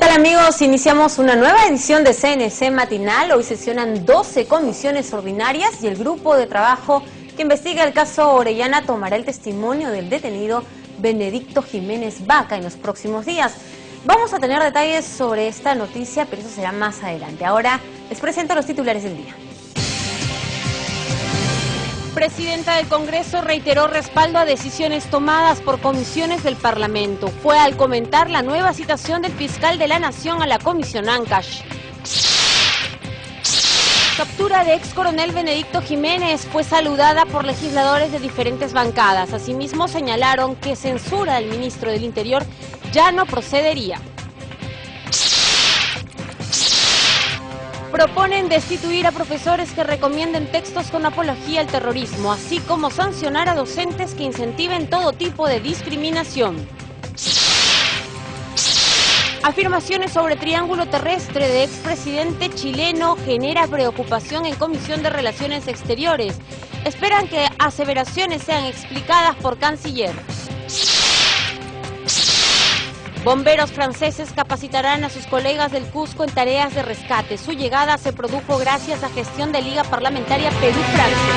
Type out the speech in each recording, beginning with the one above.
tal amigos? Iniciamos una nueva edición de CNC Matinal. Hoy sesionan 12 comisiones ordinarias y el grupo de trabajo que investiga el caso Orellana tomará el testimonio del detenido Benedicto Jiménez Vaca en los próximos días. Vamos a tener detalles sobre esta noticia, pero eso será más adelante. Ahora les presento los titulares del día. Presidenta del Congreso reiteró respaldo a decisiones tomadas por comisiones del Parlamento. Fue al comentar la nueva citación del fiscal de la Nación a la Comisión Ancash. Captura de ex coronel Benedicto Jiménez fue saludada por legisladores de diferentes bancadas. Asimismo señalaron que censura del ministro del Interior ya no procedería. Proponen destituir a profesores que recomienden textos con apología al terrorismo, así como sancionar a docentes que incentiven todo tipo de discriminación. Afirmaciones sobre triángulo terrestre de expresidente chileno genera preocupación en Comisión de Relaciones Exteriores. Esperan que aseveraciones sean explicadas por canciller. Bomberos franceses capacitarán a sus colegas del Cusco en tareas de rescate. Su llegada se produjo gracias a gestión de Liga Parlamentaria Perú-Francia.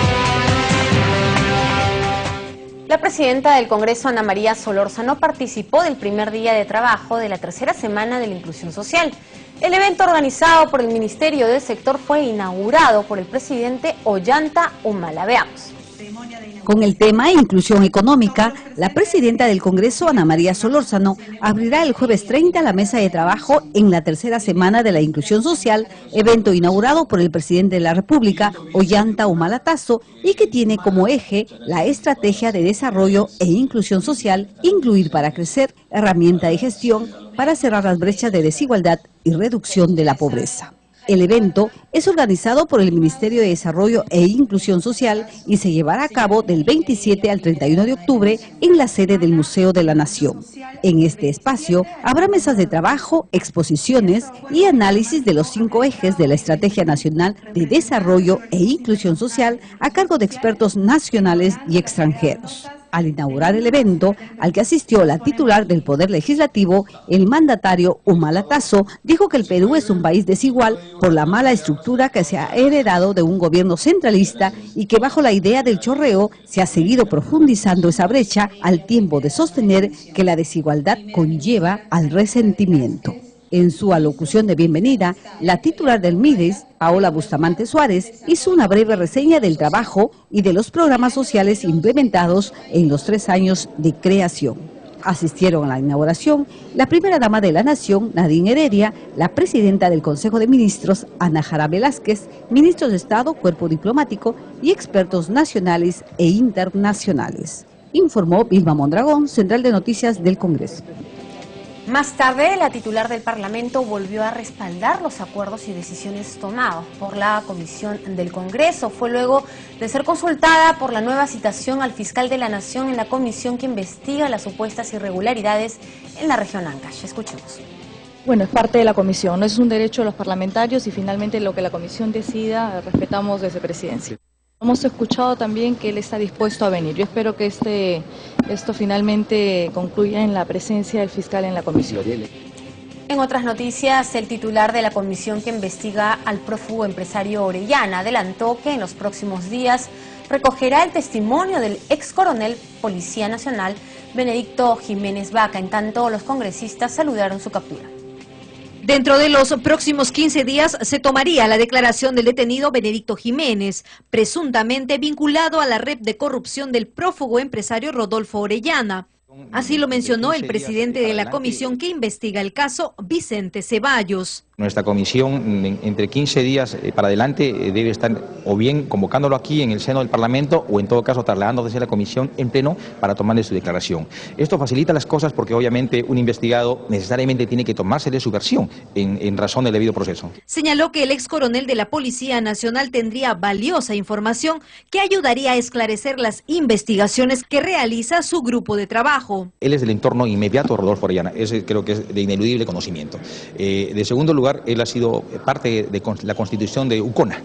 La presidenta del Congreso, Ana María Solórzano, participó del primer día de trabajo de la tercera semana de la inclusión social. El evento organizado por el Ministerio del Sector fue inaugurado por el presidente Ollanta Humala. Veamos. Con el tema Inclusión Económica, la presidenta del Congreso, Ana María Solórzano, abrirá el jueves 30 la mesa de trabajo en la tercera semana de la inclusión social, evento inaugurado por el presidente de la República, Ollanta Humala Tasso, y que tiene como eje la estrategia de desarrollo e inclusión social, incluir para crecer, herramienta de gestión para cerrar las brechas de desigualdad y reducción de la pobreza. El evento es organizado por el Ministerio de Desarrollo e Inclusión Social y se llevará a cabo del 27 al 31 de octubre en la sede del Museo de la Nación. En este espacio habrá mesas de trabajo, exposiciones y análisis de los 5 ejes de la Estrategia Nacional de Desarrollo e Inclusión Social a cargo de expertos nacionales y extranjeros. Al inaugurar el evento, al que asistió la titular del Poder Legislativo, el mandatario Humala Tasso dijo que el Perú es un país desigual por la mala estructura que se ha heredado de un gobierno centralista y que bajo la idea del chorreo se ha seguido profundizando esa brecha al tiempo de sostener que la desigualdad conlleva al resentimiento. En su alocución de bienvenida, la titular del MIDES, Paola Bustamante Suárez, hizo una breve reseña del trabajo y de los programas sociales implementados en los 3 años de creación. Asistieron a la inauguración la primera dama de la Nación, Nadine Heredia, la presidenta del Consejo de Ministros, Ana Jara Velázquez, ministros de Estado, cuerpo diplomático y expertos nacionales e internacionales. Informó Vilma Mondragón, Central de Noticias del Congreso. Más tarde, la titular del Parlamento volvió a respaldar los acuerdos y decisiones tomados por la Comisión del Congreso. Fue luego de ser consultada por la nueva citación al fiscal de la Nación en la comisión que investiga las supuestas irregularidades en la región Ancash. Escuchemos. Bueno, es parte de la comisión, no es un derecho de los parlamentarios y finalmente lo que la comisión decida respetamos desde presidencia. Hemos escuchado también que él está dispuesto a venir. Yo espero que esto finalmente concluya en la presencia del fiscal en la comisión. En otras noticias, el titular de la comisión que investiga al prófugo empresario Orellana adelantó que en los próximos días recogerá el testimonio del ex coronel Policía Nacional Benedicto Jiménez Vaca. En tanto, los congresistas saludaron su captura. Dentro de los próximos 15 días se tomaría la declaración del detenido Benedicto Jiménez, presuntamente vinculado a la red de corrupción del prófugo empresario Rodolfo Orellana. Así lo mencionó el presidente de la comisión que investiga el caso, Vicente Ceballos. Nuestra comisión entre 15 días para adelante debe estar o bien convocándolo aquí en el seno del Parlamento o en todo caso trasladando desde la comisión en pleno para tomarle su declaración. Esto facilita las cosas porque obviamente un investigado necesariamente tiene que tomarse de su versión en razón del debido proceso. Señaló que el ex coronel de la Policía Nacional tendría valiosa información que ayudaría a esclarecer las investigaciones que realiza su grupo de trabajo. Él es del entorno inmediato de Rodolfo Orellana, ese creo que es de ineludible conocimiento. De segundo lugar, él ha sido parte de la constitución de UCONA,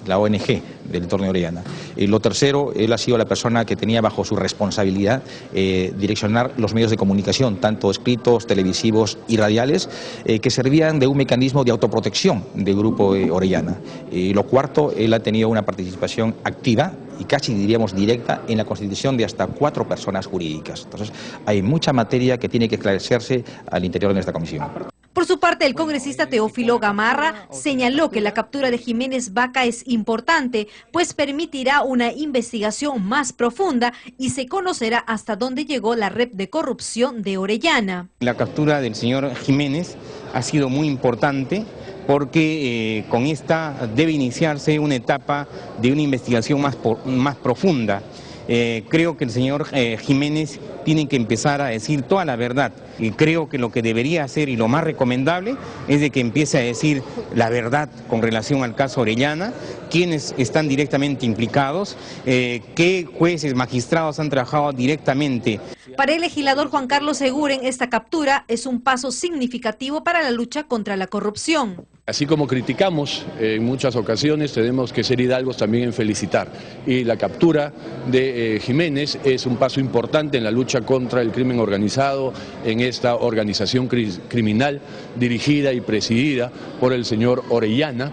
la ONG del entorno de Orellana. Lo tercero, él ha sido la persona que tenía bajo su responsabilidad direccionar los medios de comunicación, tanto escritos, televisivos y radiales, que servían de un mecanismo de autoprotección del Grupo Orellana. Lo cuarto, él ha tenido una participación activa y casi diríamos directa en la constitución de hasta 4 personas jurídicas. Entonces, hay mucha materia que tiene que esclarecerse al interior de nuestra comisión. Por su parte, el congresista Teófilo Gamarra señaló que la captura de Jiménez Vaca es importante, pues permitirá una investigación más profunda y se conocerá hasta dónde llegó la red de corrupción de Orellana. La captura del señor Jiménez ha sido muy importante porque con esta debe iniciarse una etapa de una investigación más profunda. Creo que el señor Jiménez tiene que empezar a decir toda la verdad. Y creo que lo que debería hacer y lo más recomendable es de que empiece a decir la verdad con relación al caso Orellana, quiénes están directamente implicados, qué jueces, magistrados han trabajado directamente. Para el legislador Juan Carlos Eguren, esta captura es un paso significativo para la lucha contra la corrupción. Así como criticamos en muchas ocasiones, tenemos que ser hidalgos también en felicitar. Y la captura de Jiménez es un paso importante en la lucha contra el crimen organizado, en esta organización criminal dirigida y presidida por el señor Orellana.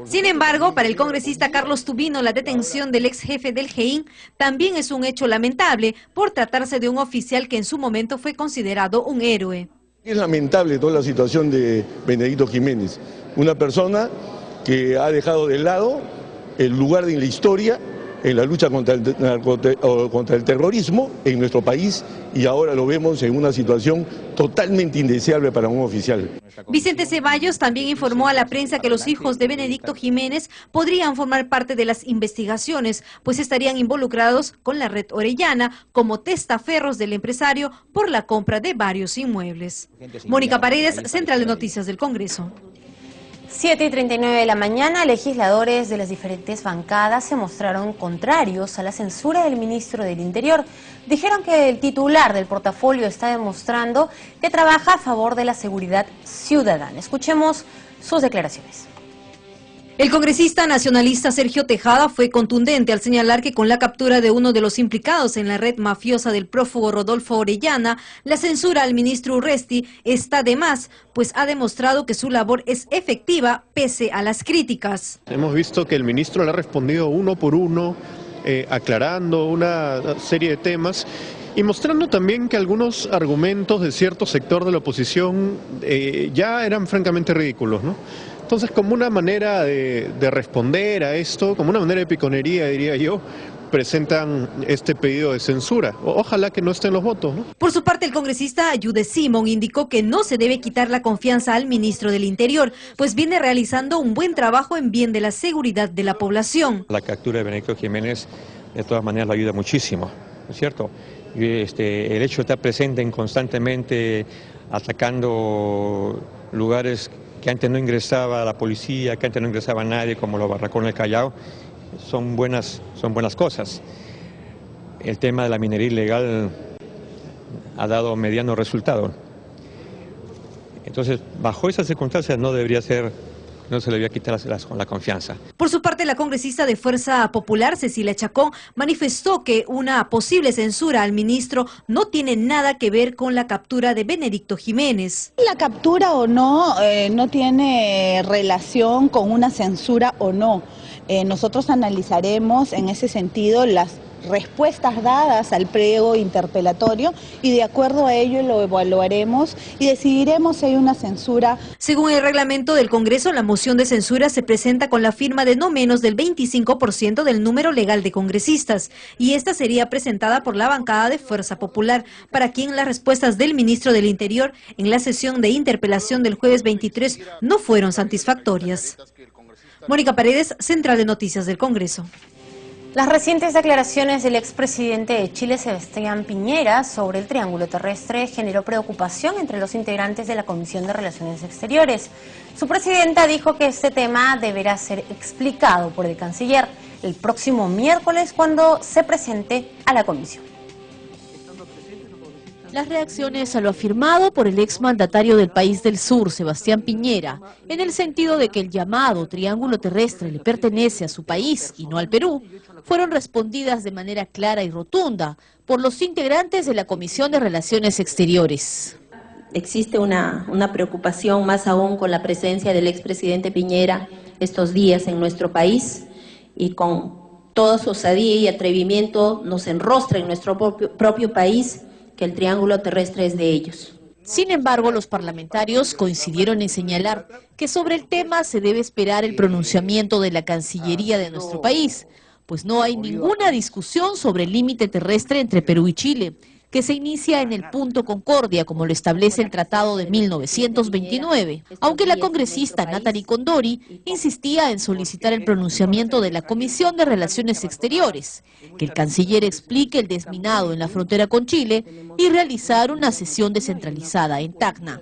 Sin embargo, para el congresista Carlos Tubino, la detención del ex jefe del GEIN también es un hecho lamentable por tratarse de un oficial que en su momento fue considerado un héroe. Es lamentable toda la situación de Benedicto Jiménez, una persona que ha dejado de lado el lugar en la historia en la lucha contra el terrorismo en nuestro país y ahora lo vemos en una situación totalmente indeseable para un oficial. Vicente Ceballos también informó a la prensa que los hijos de Benedicto Jiménez podrían formar parte de las investigaciones, pues estarían involucrados con la red Orellana como testaferros del empresario por la compra de varios inmuebles. Mónica Paredes, Central de Noticias del Congreso. 7:39 de la mañana, legisladores de las diferentes bancadas se mostraron contrarios a la censura del ministro del Interior. Dijeron que el titular del portafolio está demostrando que trabaja a favor de la seguridad ciudadana. Escuchemos sus declaraciones. El congresista nacionalista Sergio Tejada fue contundente al señalar que con la captura de uno de los implicados en la red mafiosa del prófugo Rodolfo Orellana, la censura al ministro Urresti está de más, pues ha demostrado que su labor es efectiva pese a las críticas. Hemos visto que el ministro le ha respondido uno por uno, aclarando una serie de temas y mostrando también que algunos argumentos de cierto sector de la oposición ya eran francamente ridículos, ¿no? Entonces, como una manera de responder a esto, como una manera de piconería, diría yo, presentan este pedido de censura. Ojalá que no estén los votos, ¿no? Por su parte, el congresista Ayude Simón indicó que no se debe quitar la confianza al ministro del Interior, pues viene realizando un buen trabajo en bien de la seguridad de la población. La captura de Benedicto Jiménez, de todas maneras, lo ayuda muchísimo, ¿no es cierto? El hecho de estar presente constantemente atacando lugares que antes no ingresaba la policía, que antes no ingresaba nadie, como los barracones del Callao, son buenas cosas. El tema de la minería ilegal ha dado mediano resultado. Entonces, bajo esas circunstancias no se le debía quitar la confianza. Por su parte, la congresista de Fuerza Popular, Cecilia Chacón, manifestó que una posible censura al ministro no tiene nada que ver con la captura de Benedicto Jiménez. La captura o no, no tiene relación con una censura o no. Nosotros analizaremos en ese sentido las respuestas dadas al pliego interpelatorio y de acuerdo a ello lo evaluaremos y decidiremos si hay una censura. Según el reglamento del Congreso, la moción de censura se presenta con la firma de no menos del 25% del número legal de congresistas y esta sería presentada por la bancada de Fuerza Popular, para quien las respuestas del ministro del Interior en la sesión de interpelación del jueves 23 no fueron satisfactorias. Mónica Paredes, Central de Noticias del Congreso. Las recientes declaraciones del expresidente de Chile, Sebastián Piñera, sobre el triángulo terrestre generó preocupación entre los integrantes de la Comisión de Relaciones Exteriores. Su presidenta dijo que este tema deberá ser explicado por el canciller el próximo miércoles cuando se presente a la comisión. Las reacciones a lo afirmado por el exmandatario del país del sur, Sebastián Piñera, en el sentido de que el llamado triángulo terrestre le pertenece a su país y no al Perú, fueron respondidas de manera clara y rotunda por los integrantes de la Comisión de Relaciones Exteriores. Existe una preocupación más aún con la presencia del expresidente Piñera estos días en nuestro país, y con toda su osadía y atrevimiento nos enrostra en nuestro propio país que el triángulo terrestre es de ellos. Sin embargo, los parlamentarios coincidieron en señalar que sobre el tema se debe esperar el pronunciamiento de la Cancillería de nuestro país, pues no hay ninguna discusión sobre el límite terrestre entre Perú y Chile, que se inicia en el punto Concordia, como lo establece el Tratado de 1929, aunque la congresista Nathalie Condori insistía en solicitar el pronunciamiento de la Comisión de Relaciones Exteriores, que el canciller explique el desminado en la frontera con Chile y realizar una sesión descentralizada en Tacna.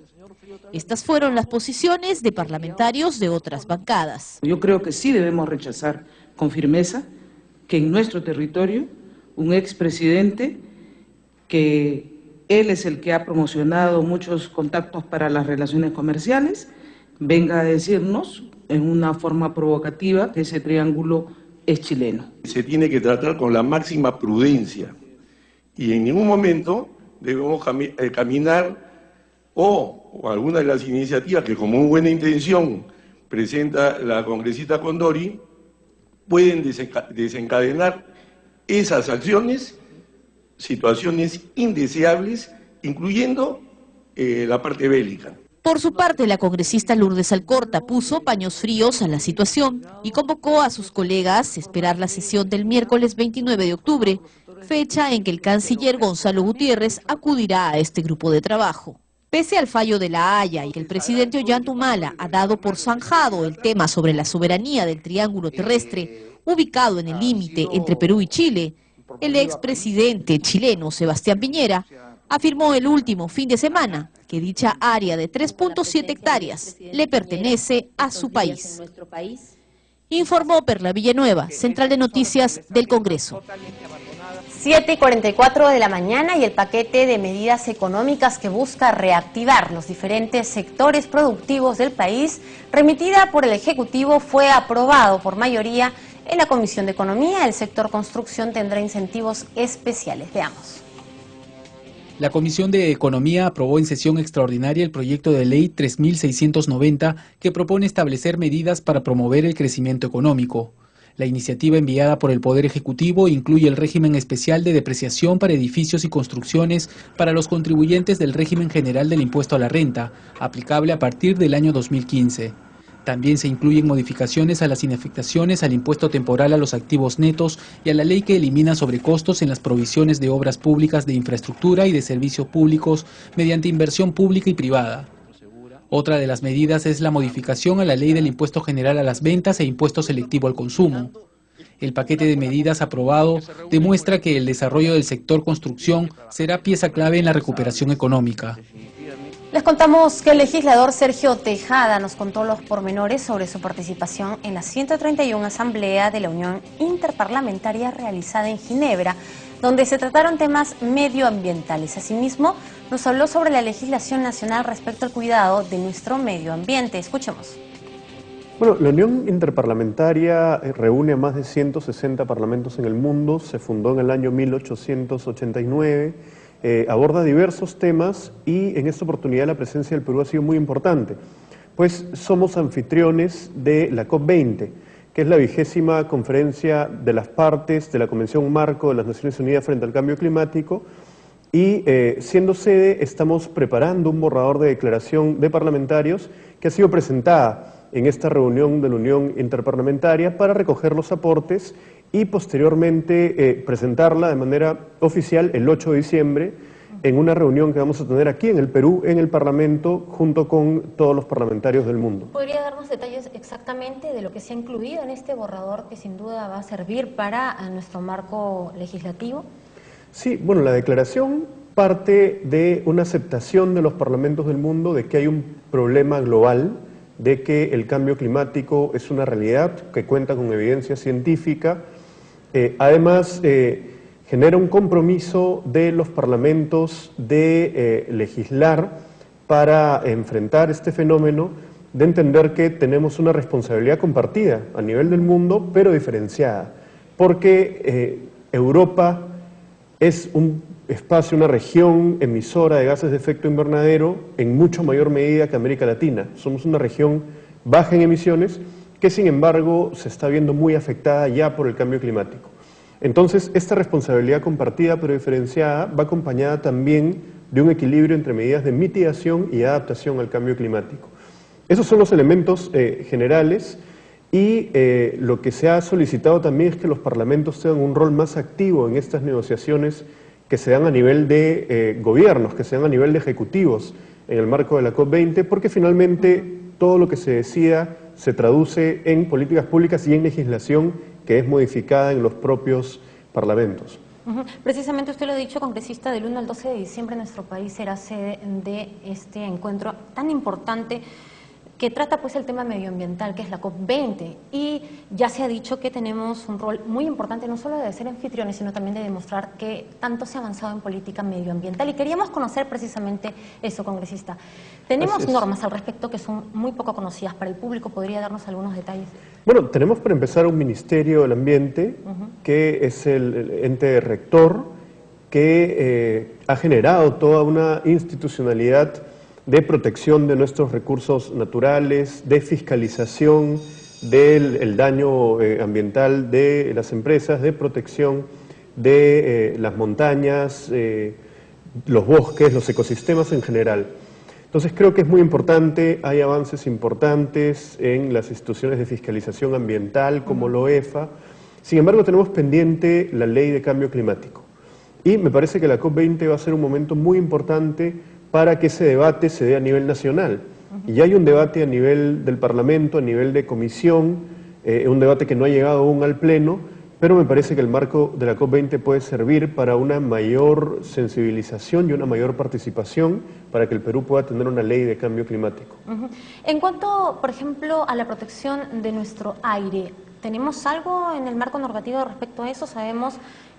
Estas fueron las posiciones de parlamentarios de otras bancadas. Yo creo que sí debemos rechazar con firmeza que en nuestro territorio un expresidente, que él es el que ha promocionado muchos contactos para las relaciones comerciales, venga a decirnos en una forma provocativa que ese triángulo es chileno. Se tiene que tratar con la máxima prudencia y en ningún momento debemos caminar o alguna de las iniciativas que como buena intención presenta la congresista Condori pueden desencadenar esas acciones, situaciones indeseables, incluyendo la parte bélica. Por su parte, la congresista Lourdes Alcorta puso paños fríos a la situación y convocó a sus colegas a esperar la sesión del miércoles 29 de octubre, fecha en que el canciller Gonzalo Gutiérrez acudirá a este grupo de trabajo. Pese al fallo de La Haya y que el presidente Ollanta ha dado por zanjado el tema sobre la soberanía del triángulo terrestre, ubicado en el límite entre Perú y Chile, el expresidente chileno Sebastián Piñera afirmó el último fin de semana que dicha área de 3.7 hectáreas le pertenece a su país. Informó Perla Villanueva, Central de Noticias del Congreso. 7:44 de la mañana y el paquete de medidas económicas que busca reactivar los diferentes sectores productivos del país, remitida por el Ejecutivo, fue aprobado por mayoría en la Comisión de Economía. El sector construcción tendrá incentivos especiales. Veamos. La Comisión de Economía aprobó en sesión extraordinaria el proyecto de ley 3690 que propone establecer medidas para promover el crecimiento económico. La iniciativa enviada por el Poder Ejecutivo incluye el régimen especial de depreciación para edificios y construcciones para los contribuyentes del régimen general del impuesto a la renta, aplicable a partir del año 2015. También se incluyen modificaciones a las inafectaciones al impuesto temporal a los activos netos y a la ley que elimina sobrecostos en las provisiones de obras públicas de infraestructura y de servicios públicos mediante inversión pública y privada. Otra de las medidas es la modificación a la ley del impuesto general a las ventas e impuesto selectivo al consumo. El paquete de medidas aprobado demuestra que el desarrollo del sector construcción será pieza clave en la recuperación económica. Les contamos que el legislador Sergio Tejada nos contó los pormenores sobre su participación en la 131 Asamblea de la Unión Interparlamentaria realizada en Ginebra, donde se trataron temas medioambientales. Asimismo, nos habló sobre la legislación nacional respecto al cuidado de nuestro medio ambiente. Escuchemos. Bueno, la Unión Interparlamentaria reúne a más de 160 parlamentos en el mundo, se fundó en el año 1889, aborda diversos temas y en esta oportunidad la presencia del Perú ha sido muy importante, pues somos anfitriones de la COP20, que es la 20ª conferencia de las partes de la Convención Marco de las Naciones Unidas frente al cambio climático, y siendo sede estamos preparando un borrador de declaración de parlamentarios que ha sido presentada en esta reunión de la Unión Interparlamentaria para recoger los aportes y posteriormente presentarla de manera oficial el 8 de diciembre en una reunión que vamos a tener aquí en el Perú, en el Parlamento, junto con todos los parlamentarios del mundo. ¿Podría darnos detalles exactamente de lo que se ha incluido en este borrador que sin duda va a servir para nuestro marco legislativo? Sí, bueno, la declaración parte de una aceptación de los parlamentos del mundo de que hay un problema global, de que el cambio climático es una realidad que cuenta con evidencia científica. Además, genera un compromiso de los parlamentos de legislar para enfrentar este fenómeno, de entender que tenemos una responsabilidad compartida a nivel del mundo, pero diferenciada, porque Europa es un espacio, una región emisora de gases de efecto invernadero en mucho mayor medida que América Latina. Somos una región baja en emisiones que sin embargo se está viendo muy afectada ya por el cambio climático. Entonces, esta responsabilidad compartida pero diferenciada va acompañada también de un equilibrio entre medidas de mitigación y adaptación al cambio climático. Esos son los elementos generales y lo que se ha solicitado también es que los parlamentos tengan un rol más activo en estas negociaciones que se dan a nivel de gobiernos, que se dan a nivel de ejecutivos en el marco de la COP20, porque finalmente todo lo que se decida se traduce en políticas públicas y en legislación que es modificada en los propios parlamentos. Precisamente usted lo ha dicho, congresista, del 1 al 12 de diciembre nuestro país será sede de este encuentro tan importante que trata pues el tema medioambiental, que es la COP20, y ya se ha dicho que tenemos un rol muy importante no solo de ser anfitriones, sino también de demostrar que tanto se ha avanzado en política medioambiental, y queríamos conocer precisamente eso, congresista. Tenemos normas al respecto que son muy poco conocidas para el público, ¿podría darnos algunos detalles? Bueno, tenemos para empezar un Ministerio del Ambiente, que es el ente rector, que ha generado toda una institucionalidad de protección de nuestros recursos naturales, de fiscalización del daño ambiental de las empresas, de protección de las montañas, los bosques, los ecosistemas en general. Entonces creo que es muy importante, hay avances importantes en las instituciones de fiscalización ambiental como la OEFA. Sin embargo, tenemos pendiente la ley de cambio climático. Y me parece que la COP20 va a ser un momento muy importante para que ese debate se dé a nivel nacional. Y hay un debate a nivel del Parlamento, a nivel de comisión, un debate que no ha llegado aún al Pleno, pero me parece que el marco de la COP20 puede servir para una mayor sensibilización y una mayor participación para que el Perú pueda tener una ley de cambio climático. En cuanto, por ejemplo, a la protección de nuestro aire, ¿tenemos algo en el marco normativo respecto a eso? Sabemos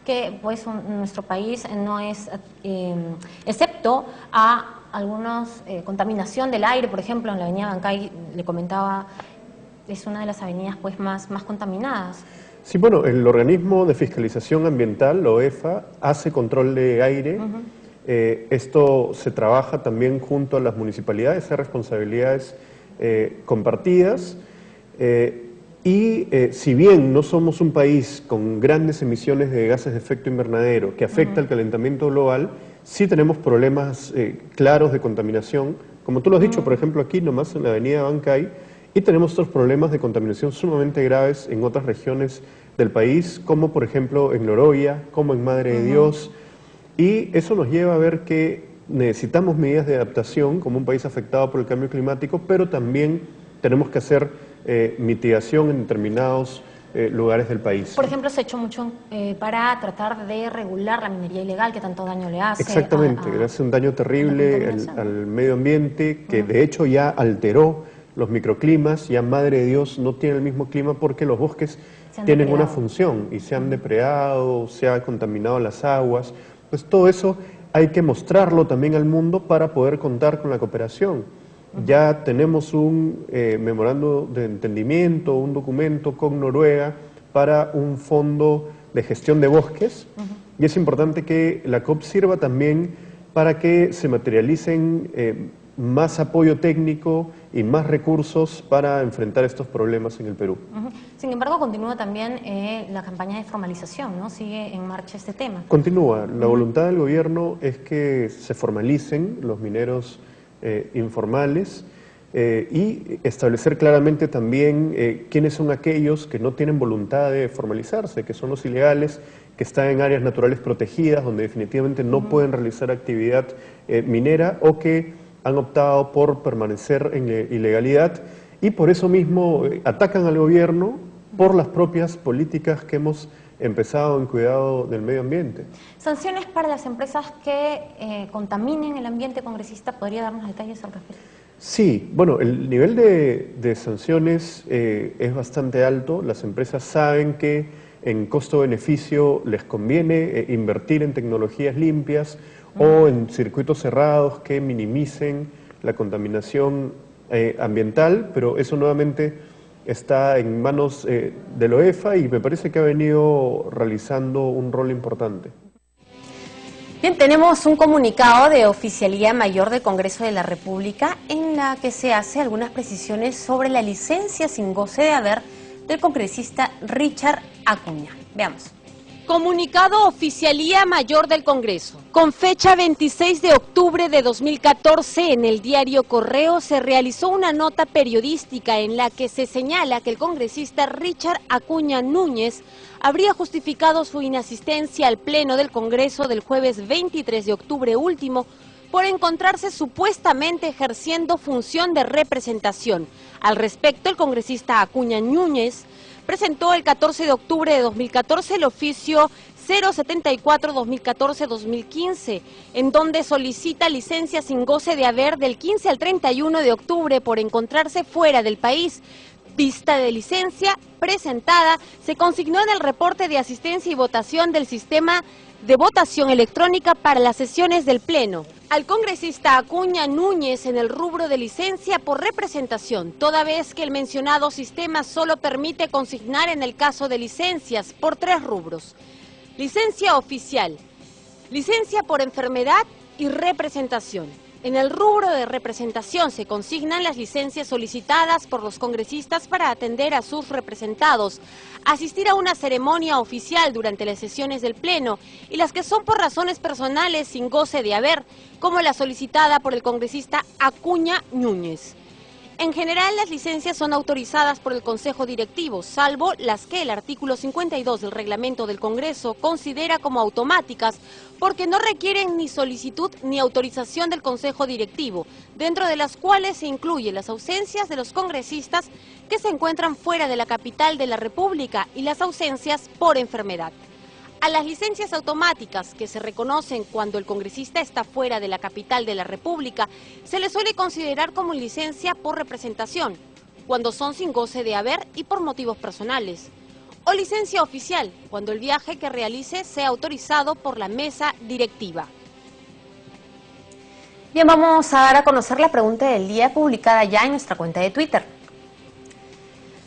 que pues nuestro país no es excepto a algunos contaminación del aire, por ejemplo, en la avenida Bancay, le comentaba, es una de las avenidas pues más contaminadas. Sí, bueno, el organismo de fiscalización ambiental, la OEFA, hace control de aire. Esto se trabaja también junto a las municipalidades, hay responsabilidades compartidas. Y si bien no somos un país con grandes emisiones de gases de efecto invernadero que afecta al calentamiento global, sí tenemos problemas claros de contaminación, como tú lo has dicho, por ejemplo, aquí nomás en la avenida Bancay, y tenemos otros problemas de contaminación sumamente graves en otras regiones del país, como por ejemplo en Loroya, como en Madre de Dios, y eso nos lleva a ver que necesitamos medidas de adaptación como un país afectado por el cambio climático, pero también tenemos que hacer mitigación en determinados lugares del país. Por ejemplo, se ha hecho mucho para tratar de regular la minería ilegal que tanto daño le hace. Exactamente, le hace un daño terrible al medio ambiente, que de hecho ya alteró los microclimas, ya Madre de Dios no tiene el mismo clima porque los bosques tienen una función y se han depredado, se han contaminado las aguas. Pues todo eso hay que mostrarlo también al mundo para poder contar con la cooperación. Ya tenemos un memorando de entendimiento, un documento con Noruega para un fondo de gestión de bosques y es importante que la COP sirva también para que se materialicen más apoyo técnico y más recursos para enfrentar estos problemas en el Perú. Sin embargo, continúa también la campaña de formalización, ¿no? Sigue en marcha este tema. Continúa. La voluntad del gobierno es que se formalicen los mineros informales y establecer claramente también quiénes son aquellos que no tienen voluntad de formalizarse, que son los ilegales, que están en áreas naturales protegidas, donde definitivamente no pueden realizar actividad minera o que han optado por permanecer en ilegalidad y por eso mismo atacan al gobierno por las propias políticas que hemos empezado en cuidado del medio ambiente. ¿Sanciones para las empresas que contaminen el ambiente, congresista? ¿Podría darnos detalles al respecto? Sí, bueno, el nivel de sanciones es bastante alto. Las empresas saben que en costo-beneficio les conviene invertir en tecnologías limpias o en circuitos cerrados que minimicen la contaminación ambiental, pero eso nuevamente está en manos de la OEFA y me parece que ha venido realizando un rol importante. Bien, tenemos un comunicado de Oficialía Mayor del Congreso de la República en la que se hace algunas precisiones sobre la licencia sin goce de haber del congresista Richard Acuña. Veamos. Comunicado Oficialía Mayor del Congreso. Con fecha 26 de octubre de 2014, en el diario Correo se realizó una nota periodística en la que se señala que el congresista Richard Acuña Núñez habría justificado su inasistencia al Pleno del Congreso del jueves 23 de octubre último por encontrarse supuestamente ejerciendo función de representación. Al respecto, el congresista Acuña Núñez presentó el 14 de octubre de 2014 el oficio 074-2014-2015, en donde solicita licencia sin goce de haber del 15 al 31 de octubre por encontrarse fuera del país. Vista de licencia presentada se consignó en el reporte de asistencia y votación del sistema de votación electrónica para las sesiones del Pleno. Al congresista Acuña Núñez en el rubro de licencia por representación, toda vez que el mencionado sistema solo permite consignar en el caso de licencias por 3 rubros. Licencia oficial, licencia por enfermedad y representación. En el rubro de representación se consignan las licencias solicitadas por los congresistas para atender a sus representados, asistir a una ceremonia oficial durante las sesiones del Pleno y las que son por razones personales sin goce de haber, como la solicitada por el congresista Acuña Núñez. En general, las licencias son autorizadas por el Consejo Directivo, salvo las que el artículo 52 del Reglamento del Congreso considera como automáticas, porque no requieren ni solicitud ni autorización del Consejo Directivo, dentro de las cuales se incluyen las ausencias de los congresistas que se encuentran fuera de la capital de la República y las ausencias por enfermedad. A las licencias automáticas, que se reconocen cuando el congresista está fuera de la capital de la República, se le suele considerar como licencia por representación, cuando son sin goce de haber y por motivos personales. O licencia oficial, cuando el viaje que realice sea autorizado por la mesa directiva. Bien, vamos a dar a conocer la pregunta del día publicada ya en nuestra cuenta de Twitter.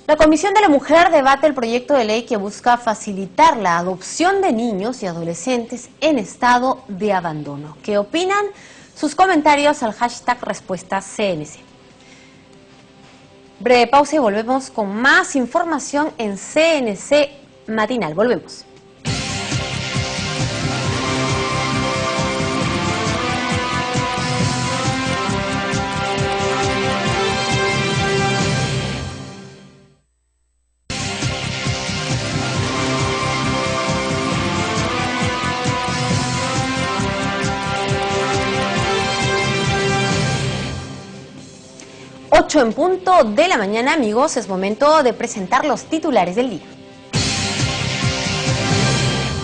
La Comisión de la Mujer debate el proyecto de ley que busca facilitar la adopción de niños y adolescentes en estado de abandono. ¿Qué opinan? Sus comentarios al hashtag Respuesta CNC. Breve pausa y volvemos con más información en CNC Matinal. Volvemos. En punto de la mañana, amigos, es momento de presentar los titulares del día.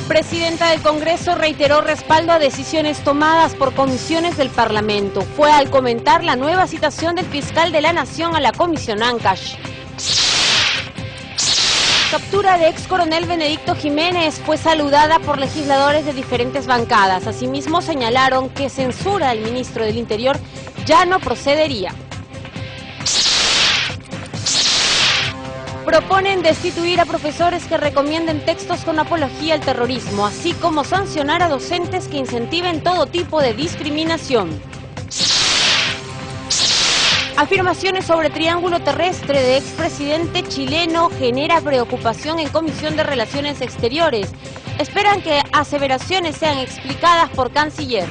Presidenta del Congreso reiteró respaldo a decisiones tomadas por comisiones del Parlamento. Fue al comentar la nueva citación del fiscal de la Nación a la Comisión Ancash. Captura de ex coronel Benedicto Jiménez fue saludada por legisladores de diferentes bancadas. Asimismo, señalaron que censura al ministro del Interior ya no procedería. Proponen destituir a profesores que recomienden textos con apología al terrorismo, así como sancionar a docentes que incentiven todo tipo de discriminación. Afirmaciones sobre triángulo terrestre de expresidente chileno genera preocupación en Comisión de Relaciones Exteriores. Esperan que aseveraciones sean explicadas por canciller.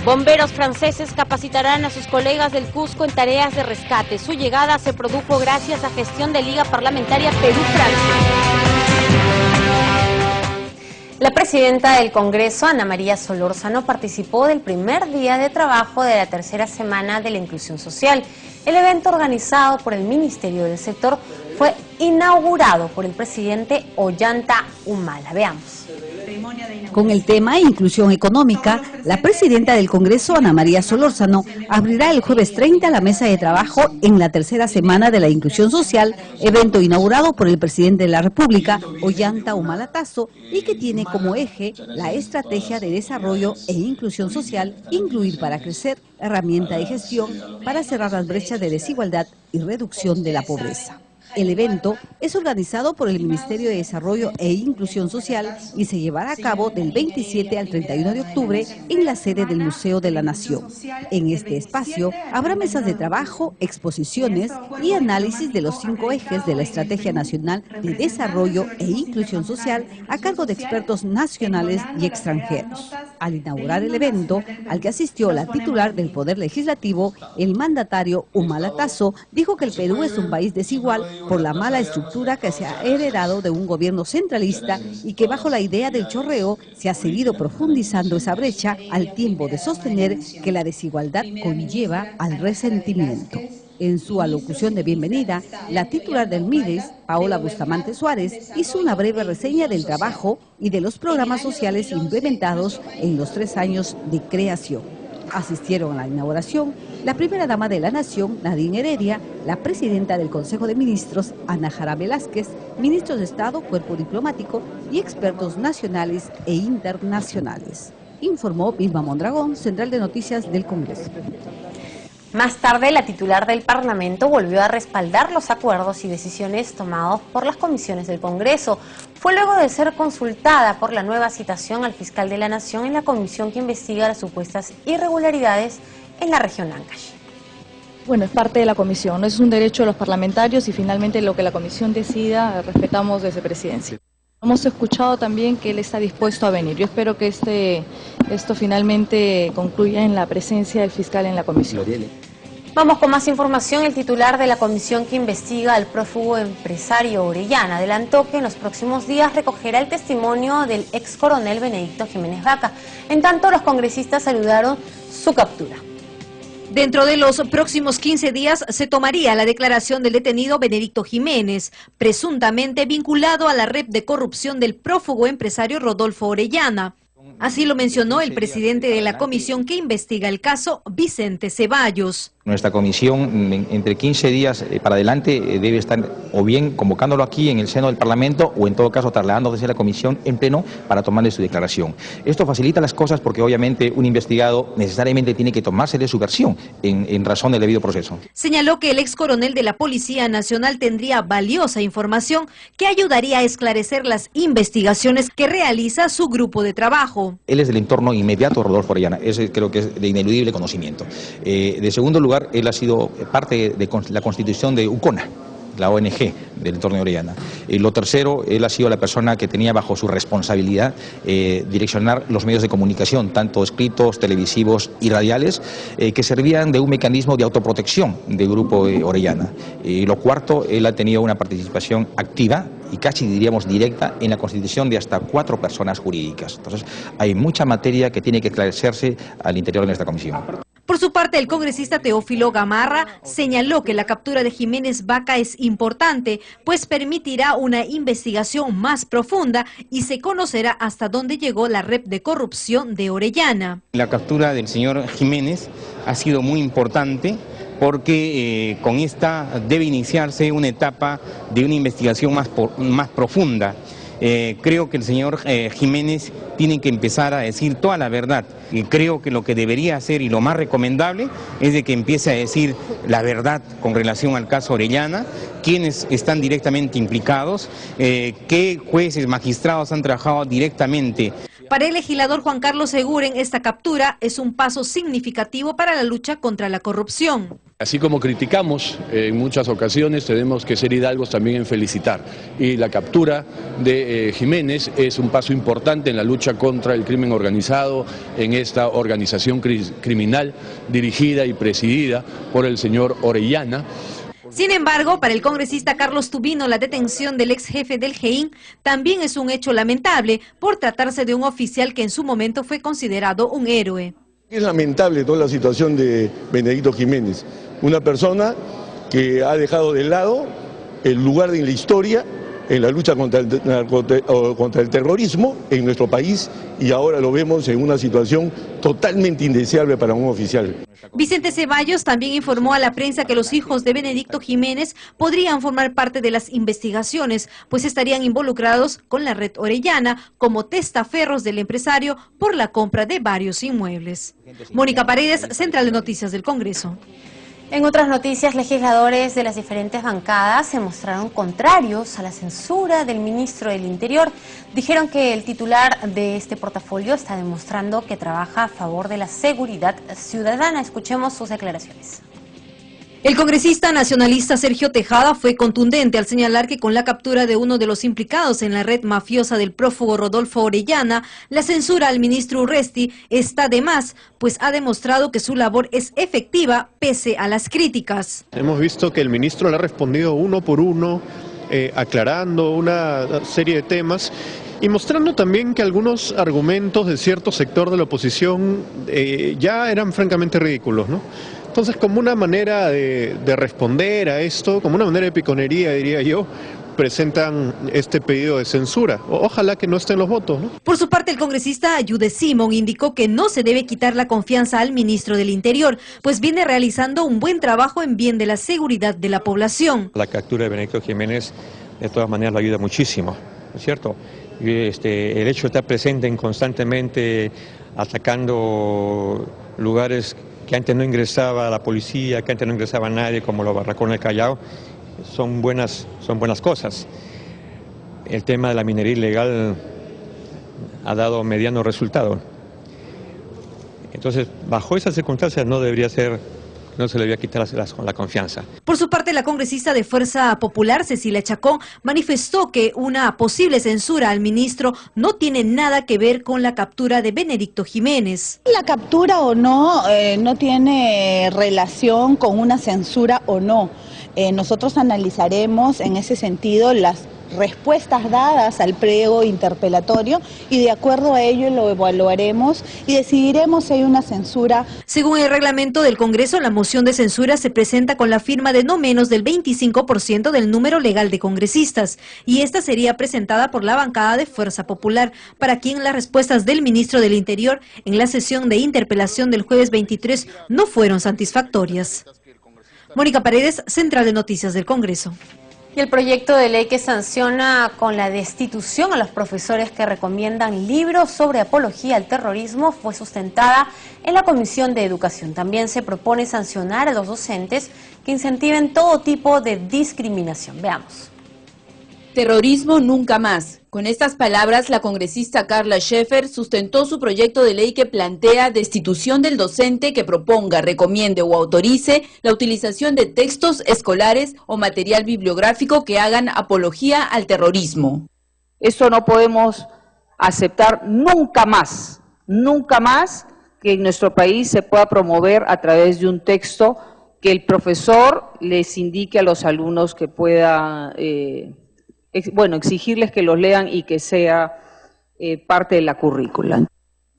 Bomberos franceses capacitarán a sus colegas del Cusco en tareas de rescate. Su llegada se produjo gracias a gestión de Liga Parlamentaria Perú-Francia. La presidenta del Congreso, Ana María Solórzano, participó del primer día de trabajo de la tercera semana de la inclusión social. El evento, organizado por el Ministerio del Sector, fue inaugurado por el presidente Ollanta Humala. Veamos. Con el tema Inclusión Económica, la presidenta del Congreso, Ana María Solórzano, abrirá el jueves 30 la mesa de trabajo en la tercera semana de la inclusión social, evento inaugurado por el presidente de la República, Ollanta Humala Tasso, y que tiene como eje la estrategia de desarrollo e inclusión social, incluir para crecer, herramienta de gestión para cerrar las brechas de desigualdad y reducción de la pobreza. El evento es organizado por el Ministerio de Desarrollo e Inclusión Social y se llevará a cabo del 27 al 31 de octubre en la sede del Museo de la Nación. En este espacio habrá mesas de trabajo, exposiciones y análisis de los 5 ejes de la Estrategia Nacional de Desarrollo e Inclusión Social a cargo de expertos nacionales y extranjeros. Al inaugurar el evento, al que asistió la titular del Poder Legislativo, el mandatario Humala Tasso dijo que el Perú es un país desigual por la mala estructura que se ha heredado de un gobierno centralista y que bajo la idea del chorreo se ha seguido profundizando esa brecha al tiempo de sostener que la desigualdad conlleva al resentimiento. En su alocución de bienvenida, la titular del MIDES, Paola Bustamante Suárez, hizo una breve reseña del trabajo y de los programas sociales implementados en los 3 años de creación. Asistieron a la inauguración la primera dama de la Nación, Nadine Heredia, la presidenta del Consejo de Ministros, Ana Jara Velázquez, ministros de Estado, cuerpo diplomático y expertos nacionales e internacionales. Informó Vilma Mondragón, Central de Noticias del Congreso. Más tarde, la titular del Parlamento volvió a respaldar los acuerdos y decisiones tomados por las comisiones del Congreso. Fue luego de ser consultada por la nueva citación al fiscal de la Nación en la comisión que investiga las supuestas irregularidades en la región Ancash. Bueno, es parte de la comisión, no es un derecho de los parlamentarios y finalmente lo que la comisión decida respetamos desde presidencia. Hemos escuchado también que él está dispuesto a venir. Yo espero que esto finalmente concluya en la presencia del fiscal en la comisión. Vamos con más información. El titular de la comisión que investiga al prófugo empresario Orellana adelantó que en los próximos días recogerá el testimonio del ex coronel Benedicto Jiménez Vaca. En tanto, los congresistas saludaron su captura. Dentro de los próximos 15 días se tomaría la declaración del detenido Benedicto Jiménez, presuntamente vinculado a la red de corrupción del prófugo empresario Rodolfo Orellana. Así lo mencionó el presidente de la comisión que investiga el caso, Vicente Ceballos. Nuestra comisión, entre 15 días para adelante, debe estar o bien convocándolo aquí en el seno del Parlamento o en todo caso trasladando desde la comisión en pleno para tomarle su declaración. Esto facilita las cosas porque obviamente un investigado necesariamente tiene que tomarse de su versión en razón del debido proceso. Señaló que el ex coronel de la Policía Nacional tendría valiosa información que ayudaría a esclarecer las investigaciones que realiza su grupo de trabajo. Él es del entorno inmediato de Rodolfo Orellana, ese creo que es de ineludible conocimiento. De segundo lugar, él ha sido parte de la constitución de UCONA, la ONG del entorno de Orellana. Lo tercero, él ha sido la persona que tenía bajo su responsabilidad direccionar los medios de comunicación, tanto escritos, televisivos y radiales, que servían de un mecanismo de autoprotección del grupo Orellana. Lo cuarto, él ha tenido una participación activa y casi diríamos directa en la constitución de hasta 4 personas jurídicas. Entonces, hay mucha materia que tiene que esclarecerse al interior de nuestra comisión. Por su parte, el congresista Teófilo Gamarra señaló que la captura de Jiménez Vaca es importante, pues permitirá una investigación más profunda y se conocerá hasta dónde llegó la red de corrupción de Orellana. La captura del señor Jiménez ha sido muy importante porque con esta debe iniciarse una etapa de una investigación más profunda. Creo que el señor Jiménez tiene que empezar a decir toda la verdad. Y creo que lo que debería hacer y lo más recomendable es de que empiece a decir la verdad con relación al caso Orellana, quiénes están directamente implicados, qué jueces, magistrados han trabajado directamente. Para el legislador Juan Carlos Eguren, esta captura es un paso significativo para la lucha contra la corrupción. Así como criticamos en muchas ocasiones, tenemos que ser hidalgos también en felicitar. Y la captura de Jiménez es un paso importante en la lucha contra el crimen organizado, en esta organización criminal dirigida y presidida por el señor Orellana. Sin embargo, para el congresista Carlos Tubino, la detención del ex jefe del GEIN también es un hecho lamentable por tratarse de un oficial que en su momento fue considerado un héroe. Es lamentable toda la situación de Benedicto Jiménez, una persona que ha dejado de lado el lugar en la historia en la lucha contra el terrorismo en nuestro país, y ahora lo vemos en una situación totalmente indeseable para un oficial. Vicente Ceballos también informó a la prensa que los hijos de Benedicto Jiménez podrían formar parte de las investigaciones, pues estarían involucrados con la red Orellana como testaferros del empresario por la compra de varios inmuebles. Mónica Paredes, Central de Noticias del Congreso. En otras noticias, legisladores de las diferentes bancadas se mostraron contrarios a la censura del ministro del Interior. Dijeron que el titular de este portafolio está demostrando que trabaja a favor de la seguridad ciudadana. Escuchemos sus declaraciones. El congresista nacionalista Sergio Tejada fue contundente al señalar que con la captura de uno de los implicados en la red mafiosa del prófugo Rodolfo Orellana, la censura al ministro Urresti está de más, pues ha demostrado que su labor es efectiva pese a las críticas. Hemos visto que el ministro le ha respondido uno por uno, aclarando una serie de temas y mostrando también que algunos argumentos de cierto sector de la oposición ya eran francamente ridículos, ¿no? Entonces, como una manera de responder a esto, como una manera de piconería, diría yo, presentan este pedido de censura. Ojalá que no estén los votos, ¿no? Por su parte, el congresista Ayude Simón indicó que no se debe quitar la confianza al ministro del Interior, pues viene realizando un buen trabajo en bien de la seguridad de la población. La captura de Benedicto Jiménez, de todas maneras, lo ayuda muchísimo, ¿no es cierto? El hecho de estar presente constantemente atacando lugares que antes no ingresaba la policía, que antes no ingresaba nadie, como los barracones del Callao, son buenas cosas. El tema de la minería ilegal ha dado mediano resultado. Entonces, bajo esas circunstancias no se le debía quitar la confianza. Por su parte, la congresista de Fuerza Popular, Cecilia Chacón, manifestó que una posible censura al ministro no tiene nada que ver con la captura de Benedicto Jiménez. La captura o no, no tiene relación con una censura o no. Nosotros analizaremos en ese sentido las respuestas dadas al pliego interpelatorio y de acuerdo a ello lo evaluaremos y decidiremos si hay una censura. Según el reglamento del Congreso, la moción de censura se presenta con la firma de no menos del 25% del número legal de congresistas y esta sería presentada por la bancada de Fuerza Popular, para quien las respuestas del ministro del Interior en la sesión de interpelación del jueves 23 no fueron satisfactorias. Mónica Paredes, Central de Noticias del Congreso. Y el proyecto de ley que sanciona con la destitución a los profesores que recomiendan libros sobre apología al terrorismo fue sustentada en la Comisión de Educación. También se propone sancionar a los docentes que incentiven todo tipo de discriminación. Veamos. Terrorismo nunca más. Con estas palabras, la congresista Carla Scheffer sustentó su proyecto de ley que plantea destitución del docente que proponga, recomiende o autorice la utilización de textos escolares o material bibliográfico que hagan apología al terrorismo. Eso no podemos aceptar nunca más que en nuestro país se pueda promover a través de un texto que el profesor les indique a los alumnos que pueda exigirles que los lean y que sea parte de la currícula.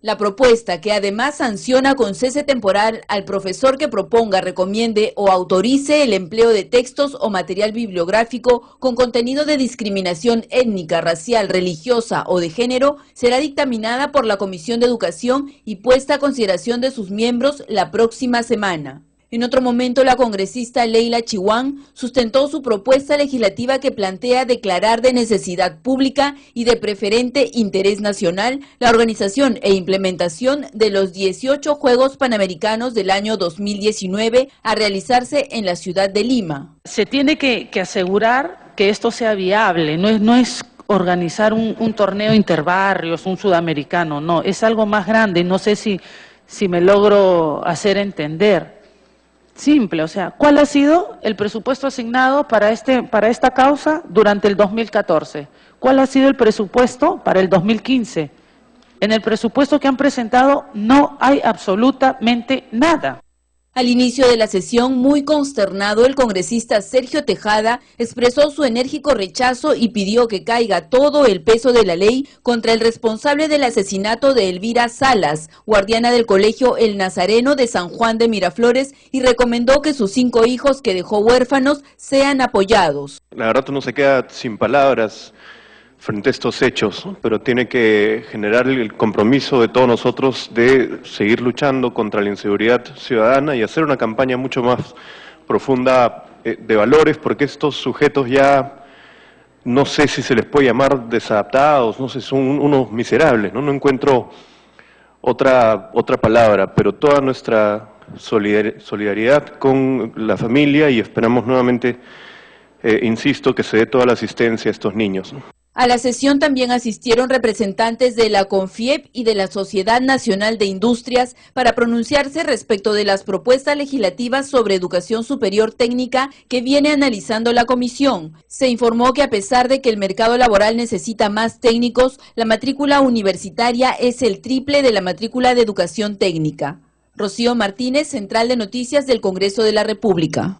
La propuesta, que además sanciona con cese temporal al profesor que proponga, recomiende o autorice el empleo de textos o material bibliográfico con contenido de discriminación étnica, racial, religiosa o de género, será dictaminada por la Comisión de Educación y puesta a consideración de sus miembros la próxima semana. En otro momento, la congresista Leila Chihuán sustentó su propuesta legislativa que plantea declarar de necesidad pública y de preferente interés nacional la organización e implementación de los 18 Juegos Panamericanos del año 2019 a realizarse en la ciudad de Lima. Se tiene que asegurar que esto sea viable, no es organizar un torneo interbarrios, un sudamericano, no, es algo más grande, no sé si me logro hacer entender. Simple, o sea, ¿cuál ha sido el presupuesto asignado para esta causa durante el 2014? ¿Cuál ha sido el presupuesto para el 2015? En el presupuesto que han presentado no hay absolutamente nada. Al inicio de la sesión, muy consternado, el congresista Sergio Tejada expresó su enérgico rechazo y pidió que caiga todo el peso de la ley contra el responsable del asesinato de Elvira Salas, guardiana del colegio El Nazareno de San Juan de Miraflores, y recomendó que sus 5 hijos que dejó huérfanos sean apoyados. La verdad uno se queda sin palabras frente a estos hechos, ¿no? Pero tiene que generar el compromiso de todos nosotros de seguir luchando contra la inseguridad ciudadana y hacer una campaña mucho más profunda de valores, porque estos sujetos ya no sé si se les puede llamar desadaptados, no sé, son unos miserables, ¿no? No encuentro otra palabra, pero toda nuestra solidaridad con la familia y esperamos nuevamente, insisto, que se dé toda la asistencia a estos niños, ¿no? A la sesión también asistieron representantes de la CONFIEP y de la Sociedad Nacional de Industrias para pronunciarse respecto de las propuestas legislativas sobre educación superior técnica que viene analizando la comisión. Se informó que a pesar de que el mercado laboral necesita más técnicos, la matrícula universitaria es el triple de la matrícula de educación técnica. Rocío Martínez, Central de Noticias del Congreso de la República.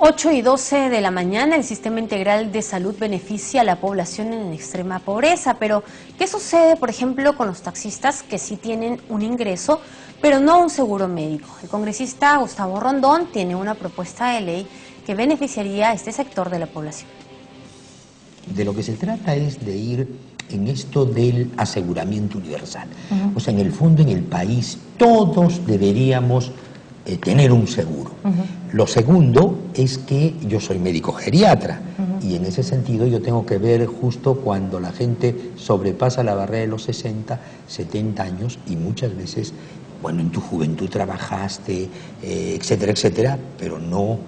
8:12 de la mañana, el Sistema Integral de Salud beneficia a la población en extrema pobreza, pero ¿qué sucede, por ejemplo, con los taxistas que sí tienen un ingreso, pero no un seguro médico? El congresista Gustavo Rondón tiene una propuesta de ley que beneficiaría a este sector de la población. De lo que se trata es de ir en esto del aseguramiento universal. O sea, en el fondo, en el país, todos deberíamos tener un seguro. Lo segundo es que yo soy médico geriatra y en ese sentido yo tengo que ver justo cuando la gente sobrepasa la barrera de los 60, 70 años y muchas veces, bueno, en tu juventud trabajaste, etcétera, etcétera, pero no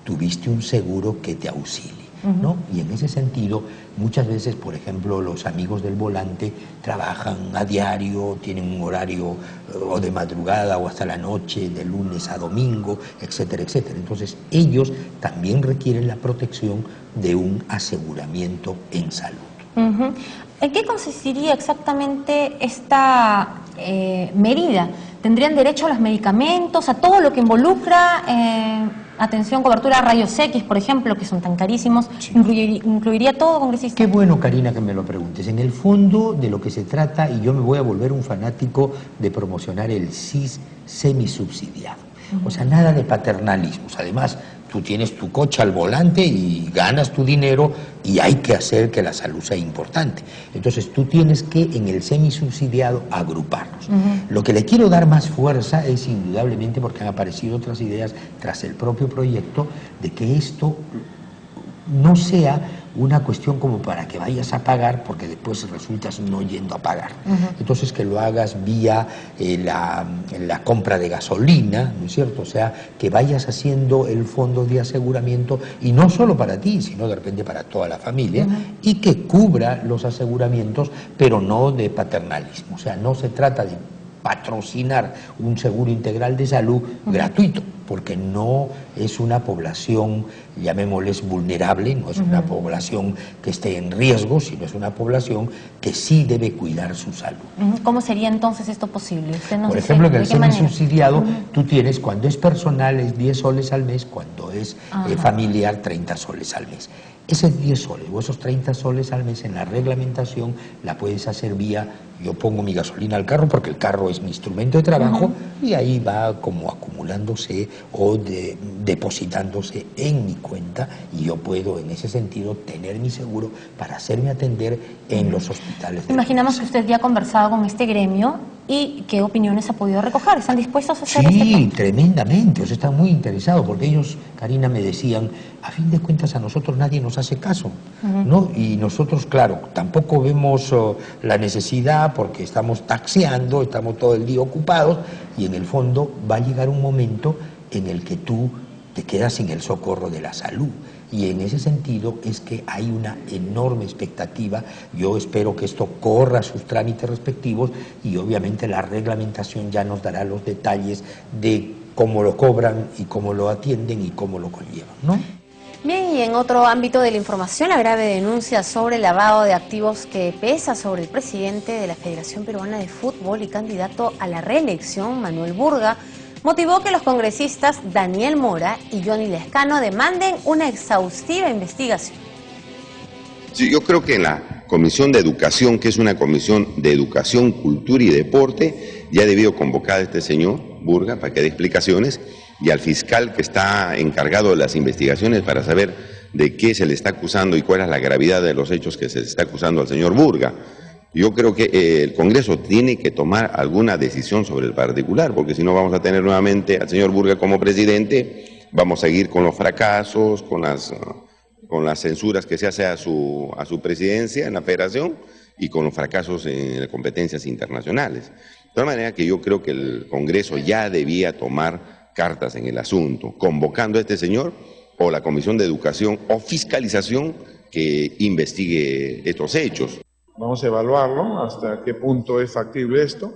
tuviste un seguro que te auxilie, ¿no? Y en ese sentido, muchas veces, por ejemplo, los amigos del volante trabajan a diario, tienen un horario o de madrugada o hasta la noche, de lunes a domingo, etcétera, etcétera. Entonces, ellos también requieren la protección de un aseguramiento en salud. ¿En qué consistiría exactamente esta medida? ¿Tendrían derecho a los medicamentos, a todo lo que involucra atención, cobertura, rayos X, por ejemplo, que son tan carísimos? Sí. ¿Incluiría todo, congresista? Qué bueno, Karina, que me lo preguntes. En el fondo de lo que se trata, y yo me voy a volver un fanático de promocionar el SIS semisubsidiado. O sea, nada de paternalismos. Además, tú tienes tu coche al volante y ganas tu dinero y hay que hacer que la salud sea importante. Entonces, tú tienes que, en el semisubsidiado, agruparlos. Lo que le quiero dar más fuerza es, indudablemente, porque han aparecido otras ideas tras el propio proyecto, de que esto no sea una cuestión como para que vayas a pagar, porque después resultas no yendo a pagar. Entonces, que lo hagas vía la compra de gasolina, ¿no es cierto? O sea, que vayas haciendo el fondo de aseguramiento, y no solo para ti, sino de repente para toda la familia, y que cubra los aseguramientos, pero no de paternalismo. O sea, no se trata de patrocinar un seguro integral de salud gratuito, porque no es una población, llamémosles vulnerable, no es una población que esté en riesgo, sino es una población que sí debe cuidar su salud. ¿Cómo sería entonces esto posible? Usted nos Por ejemplo, en el semisubsidiado, tú tienes, cuando es personal, es 10 soles al mes, cuando es familiar, 30 soles al mes. Esos 10 soles o esos 30 soles al mes en la reglamentación la puedes hacer vía, yo pongo mi gasolina al carro porque el carro es mi instrumento de trabajo y ahí va como acumulándose o depositándose en mi cuenta y yo puedo en ese sentido tener mi seguro para hacerme atender en los hospitales. Imaginamos que usted ya ha conversado con este gremio y ¿qué opiniones ha podido recoger? ¿Están dispuestos a hacer Sí, tremendamente, o sea, están muy interesados porque ellos, Karina, me decían, a fin de cuentas a nosotros nadie nos hace caso, ¿no? Y nosotros, claro, tampoco vemos la necesidad porque estamos taxiando, estamos todo el día ocupados y en el fondo va a llegar un momento en el que tú te quedas sin el socorro de la salud. Y en ese sentido es que hay una enorme expectativa. Yo espero que esto corra sus trámites respectivos y obviamente la reglamentación ya nos dará los detalles de cómo lo cobran y cómo lo atienden y cómo lo conllevan, ¿no? Bien, y en otro ámbito de la información, la grave denuncia sobre el lavado de activos que pesa sobre el presidente de la Federación Peruana de Fútbol y candidato a la reelección, Manuel Burga, motivó que los congresistas Daniel Mora y Johnny Lescano demanden una exhaustiva investigación. Sí, yo creo que en la Comisión de Educación, que es una comisión de educación, cultura y deporte, ya ha debido convocar a este señor Burga para que dé explicaciones, y al fiscal que está encargado de las investigaciones para saber de qué se le está acusando y cuál es la gravedad de los hechos que se le está acusando al señor Burga. Yo creo que el Congreso tiene que tomar alguna decisión sobre el particular, porque si no vamos a tener nuevamente al señor Burga como presidente, vamos a seguir con los fracasos, con las censuras que se hace a su presidencia en la federación y con los fracasos en las competencias internacionales. De todas maneras que yo creo que el Congreso ya debía tomar cartas en el asunto, convocando a este señor o la Comisión de Educación o Fiscalización que investigue estos hechos. Vamos a evaluarlo, hasta qué punto es factible esto.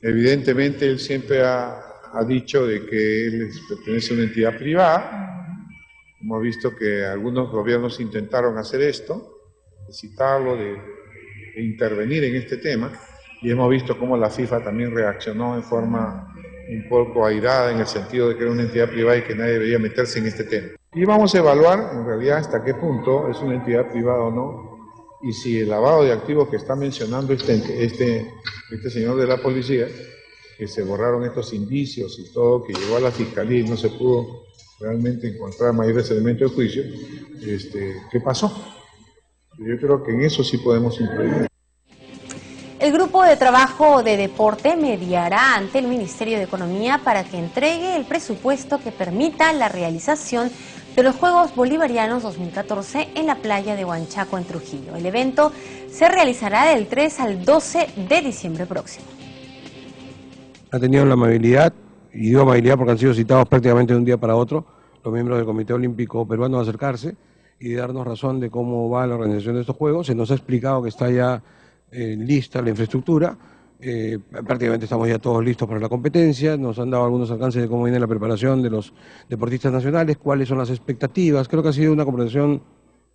Evidentemente él siempre ha dicho de que él pertenece a una entidad privada. Hemos visto que algunos gobiernos intentaron hacer esto, de citarlo, de intervenir en este tema, y hemos visto cómo la FIFA también reaccionó en forma un poco airada en el sentido de que era una entidad privada y que nadie debería meterse en este tema. Y vamos a evaluar en realidad hasta qué punto es una entidad privada o no, y si el lavado de activos que está mencionando este señor de la policía, que se borraron estos indicios y todo, que llegó a la fiscalía y no se pudo realmente encontrar mayores elementos de juicio, ¿qué pasó? Yo creo que en eso sí podemos influir. El Grupo de Trabajo de Deporte mediará ante el Ministerio de Economía para que entregue el presupuesto que permita la realización de los Juegos Bolivarianos 2014 en la playa de Huanchaco, en Trujillo. El evento se realizará del 3 al 12 de diciembre próximo. Ha tenido la amabilidad, y digo amabilidad porque han sido citados prácticamente de un día para otro, los miembros del Comité Olímpico Peruano a acercarse y darnos razón de cómo va la organización de estos Juegos. Se nos ha explicado que está ya lista la infraestructura, prácticamente estamos ya todos listos para la competencia, nos han dado algunos alcances de cómo viene la preparación de los deportistas nacionales, cuáles son las expectativas. Creo que ha sido una conversación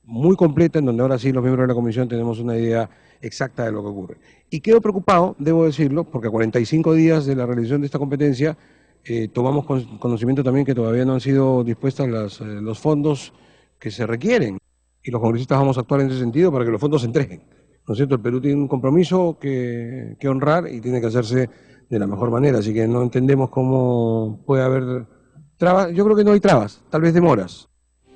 muy completa en donde ahora sí los miembros de la comisión tenemos una idea exacta de lo que ocurre. Y quedo preocupado, debo decirlo, porque a 45 días de la realización de esta competencia tomamos conocimiento también que todavía no han sido dispuestos los fondos que se requieren, y los congresistas vamos a actuar en ese sentido para que los fondos se entreguen. ¿No es cierto? El Perú tiene un compromiso que honrar y tiene que hacerse de la mejor manera, así que no entendemos cómo puede haber trabas. Yo creo que no hay trabas, tal vez demoras.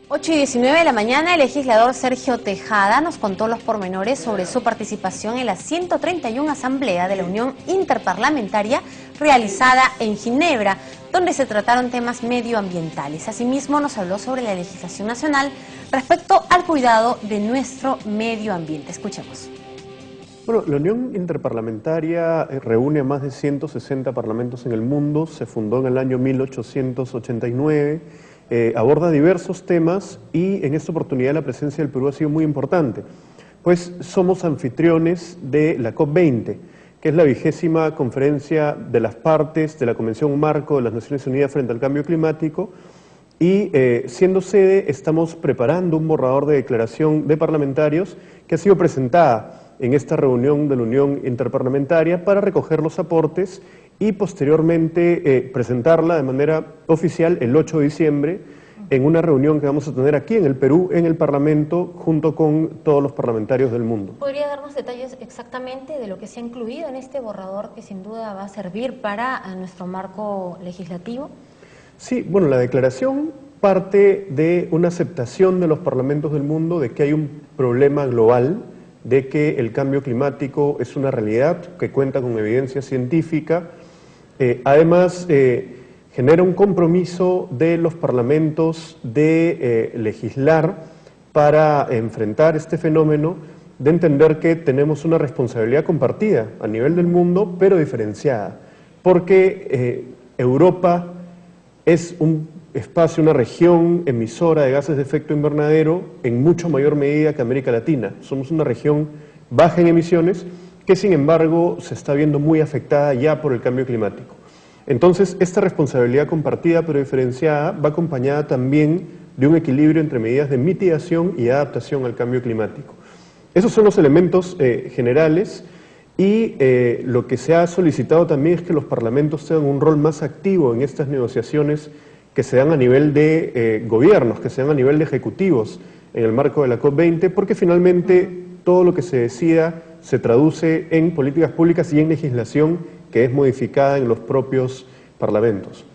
8:19 de la mañana, el legislador Sergio Tejada nos contó los pormenores sobre su participación en la 131 Asamblea de la Unión Interparlamentaria realizada en Ginebra, donde se trataron temas medioambientales. Asimismo, nos habló sobre la legislación nacional respecto al cuidado de nuestro medio ambiente. Escuchemos. Bueno, la Unión Interparlamentaria reúne a más de 160 parlamentos en el mundo, se fundó en el año 1889, aborda diversos temas y en esta oportunidad la presencia del Perú ha sido muy importante, pues somos anfitriones de la COP20, que es la 20ª conferencia de las partes de la Convención Marco de las Naciones Unidas frente al Cambio Climático, y siendo sede estamos preparando un borrador de declaración de parlamentarios que ha sido presentada en esta reunión de la Unión Interparlamentaria para recoger los aportes y posteriormente presentarla de manera oficial el 8 de diciembre en una reunión que vamos a tener aquí en el Perú, en el Parlamento, junto con todos los parlamentarios del mundo. ¿Podría darnos detalles exactamente de lo que se ha incluido en este borrador que sin duda va a servir para nuestro marco legislativo? Sí, bueno, la declaración parte de una aceptación de los parlamentos del mundo de que hay un problema global, de que el cambio climático es una realidad que cuenta con evidencia científica. Además, genera un compromiso de los parlamentos de legislar para enfrentar este fenómeno, de entender que tenemos una responsabilidad compartida a nivel del mundo, pero diferenciada, porque Europa es un espacio, una región emisora de gases de efecto invernadero en mucho mayor medida que América Latina. Somos una región baja en emisiones que sin embargo se está viendo muy afectada ya por el cambio climático. Entonces, esta responsabilidad compartida pero diferenciada va acompañada también de un equilibrio entre medidas de mitigación y adaptación al cambio climático. Esos son los elementos generales. Y lo que se ha solicitado también es que los parlamentos tengan un rol más activo en estas negociaciones que se dan a nivel de gobiernos, que se dan a nivel de ejecutivos en el marco de la COP20, porque finalmente todo lo que se decida se traduce en políticas públicas y en legislación que es modificada en los propios parlamentos.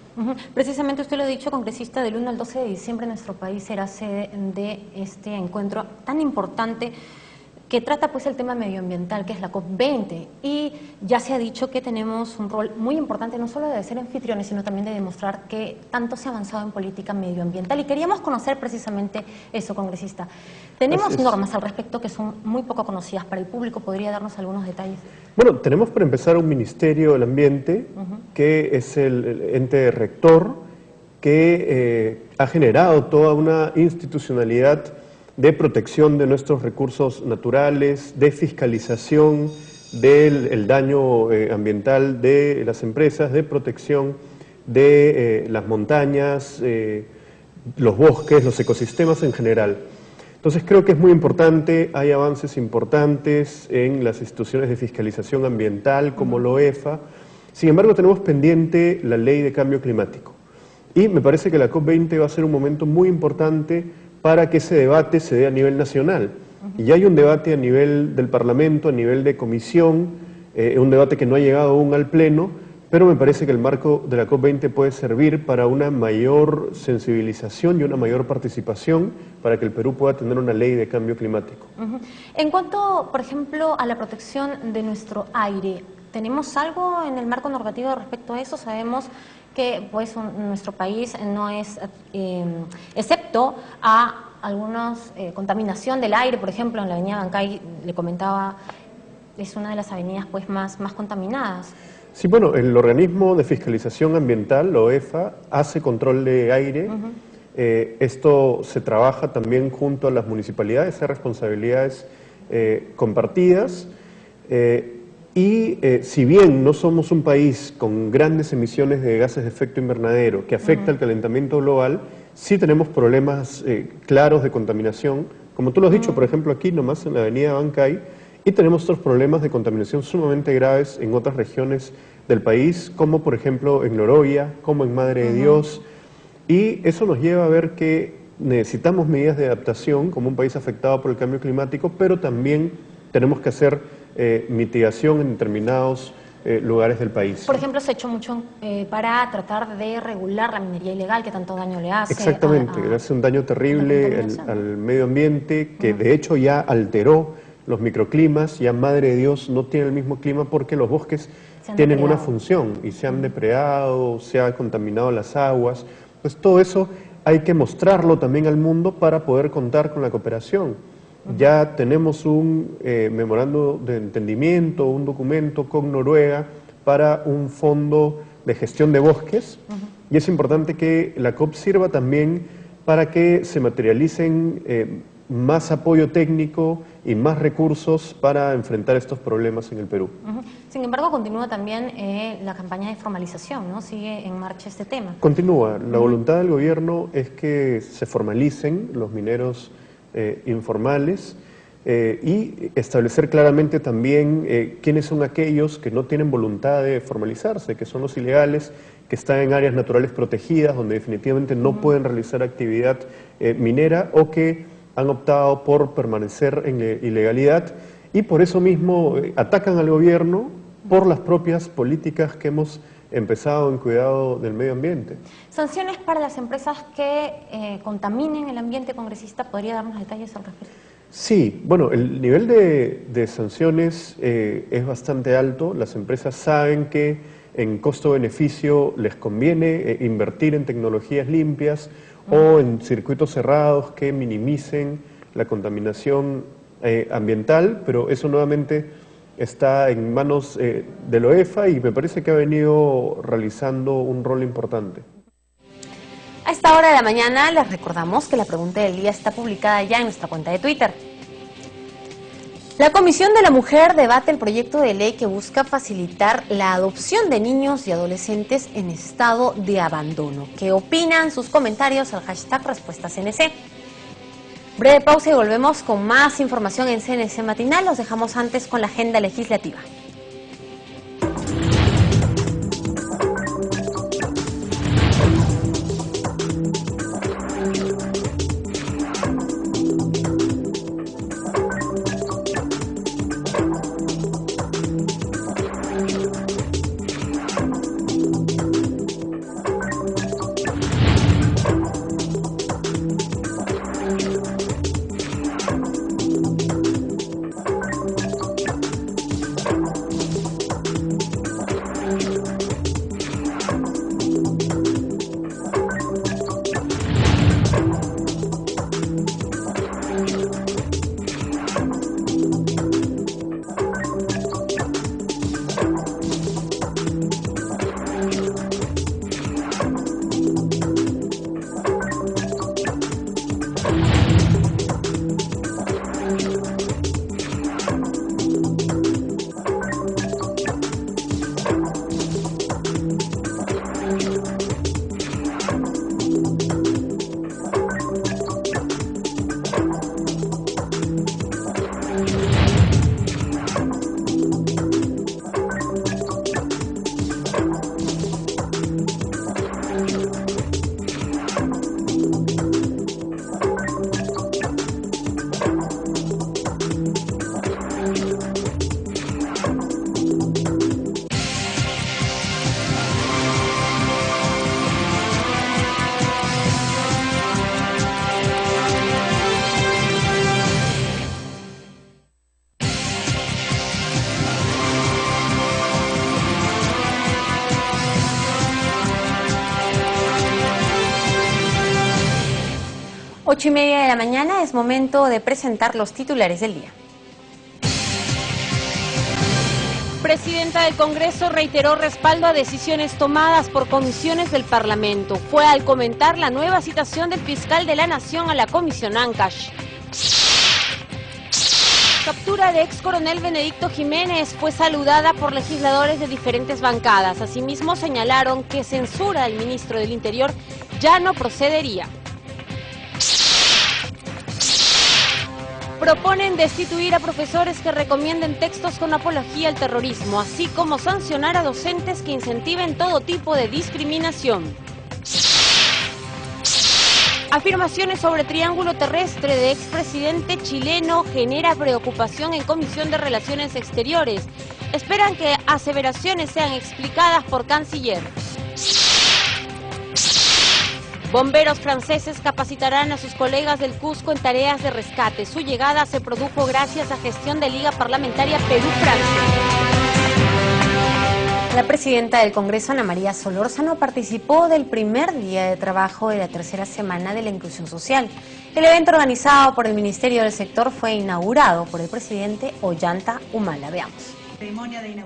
Precisamente usted lo ha dicho, congresista, del 1 al 12 de diciembre nuestro país será sede de este encuentro tan importante que trata pues el tema medioambiental, que es la COP20, y ya se ha dicho que tenemos un rol muy importante, no solo de ser anfitriones, sino también de demostrar que tanto se ha avanzado en política medioambiental, y queríamos conocer precisamente eso, congresista. Tenemos normas al respecto que son muy poco conocidas para el público, ¿podría darnos algunos detalles? Bueno, tenemos para empezar un Ministerio del Ambiente, que es el ente rector, que ha generado toda una institucionalidad de protección de nuestros recursos naturales, de fiscalización del daño ambiental de las empresas, de protección de las montañas, los bosques, los ecosistemas en general. Entonces creo que es muy importante, hay avances importantes en las instituciones de fiscalización ambiental como la OEFA. Sin embargo, tenemos pendiente la ley de cambio climático. Y me parece que la COP20 va a ser un momento muy importante para que ese debate se dé a nivel nacional. Y hay un debate a nivel del Parlamento, a nivel de comisión, un debate que no ha llegado aún al Pleno, pero me parece que el marco de la COP20 puede servir para una mayor sensibilización y una mayor participación para que el Perú pueda tener una ley de cambio climático. En cuanto, por ejemplo, a la protección de nuestro aire, ¿tenemos algo en el marco normativo respecto a eso? Sabemos que pues nuestro país no es excepto a algunos contaminación del aire, por ejemplo, en la avenida Bancay, le comentaba, es una de las avenidas pues más contaminadas. Sí, bueno, el organismo de fiscalización ambiental, la OEFA, hace control de aire. Esto se trabaja también junto a las municipalidades, hay responsabilidades compartidas. Y si bien no somos un país con grandes emisiones de gases de efecto invernadero que afecta al calentamiento global, sí tenemos problemas claros de contaminación, como tú lo has dicho, por ejemplo, aquí nomás en la avenida Bancay, y tenemos otros problemas de contaminación sumamente graves en otras regiones del país, como por ejemplo en Loroya, como en Madre de Dios, y eso nos lleva a ver que necesitamos medidas de adaptación como un país afectado por el cambio climático, pero también tenemos que hacer mitigación en determinados lugares del país. Por ejemplo, se ha hecho mucho para tratar de regular la minería ilegal que tanto daño le hace. Exactamente, le hace un daño terrible al medio ambiente que de hecho ya alteró los microclimas, ya Madre de Dios no tiene el mismo clima porque los bosques tienen una función y se han depredado, se han contaminado las aguas. Pues todo eso hay que mostrarlo también al mundo para poder contar con la cooperación. Ya tenemos un memorando de entendimiento, un documento con Noruega para un fondo de gestión de bosques y es importante que la COP sirva también para que se materialicen más apoyo técnico y más recursos para enfrentar estos problemas en el Perú. Sin embargo, continúa también la campaña de formalización, ¿no? Sigue en marcha este tema. Continúa. La voluntad del gobierno es que se formalicen los mineros informales y establecer claramente también quiénes son aquellos que no tienen voluntad de formalizarse, que son los ilegales, que están en áreas naturales protegidas, donde definitivamente no pueden realizar actividad minera o que han optado por permanecer en ilegalidad y por eso mismo atacan al gobierno por las propias políticas que hemos empezado en cuidado del medio ambiente. ¿Sanciones para las empresas que contaminen el ambiente, congresista? ¿Podría darnos detalles al respecto? Sí, bueno, el nivel de sanciones es bastante alto. Las empresas saben que en costo-beneficio les conviene invertir en tecnologías limpias o en circuitos cerrados que minimicen la contaminación ambiental, pero eso nuevamente está en manos de la OEFA y me parece que ha venido realizando un rol importante. A esta hora de la mañana les recordamos que la pregunta del día está publicada ya en nuestra cuenta de Twitter. La Comisión de la Mujer debate el proyecto de ley que busca facilitar la adopción de niños y adolescentes en estado de abandono. ¿Qué opinan? Sus comentarios al hashtag RespuestasCNC. Breve pausa y volvemos con más información en CNC Matinal. Los dejamos antes con la agenda legislativa. 8:30 de la mañana, es momento de presentar los titulares del día. Presidenta del Congreso reiteró respaldo a decisiones tomadas por comisiones del Parlamento. Fue al comentar la nueva citación del fiscal de la Nación a la Comisión Ancash. Captura de ex coronel Benedicto Jiménez fue saludada por legisladores de diferentes bancadas. Asimismo señalaron que censura al ministro del Interior ya no procedería. Proponen destituir a profesores que recomienden textos con apología al terrorismo, así como sancionar a docentes que incentiven todo tipo de discriminación. Afirmaciones sobre triángulo terrestre de expresidente chileno genera preocupación en Comisión de Relaciones Exteriores. Esperan que aseveraciones sean explicadas por canciller. Bomberos franceses capacitarán a sus colegas del Cusco en tareas de rescate. Su llegada se produjo gracias a gestión de Liga Parlamentaria Perú-Francia. La presidenta del Congreso, Ana María Solórzano, participó del primer día de trabajo de la tercera semana de la inclusión social. El evento organizado por el Ministerio del Sector fue inaugurado por el presidente Ollanta Humala. Veamos.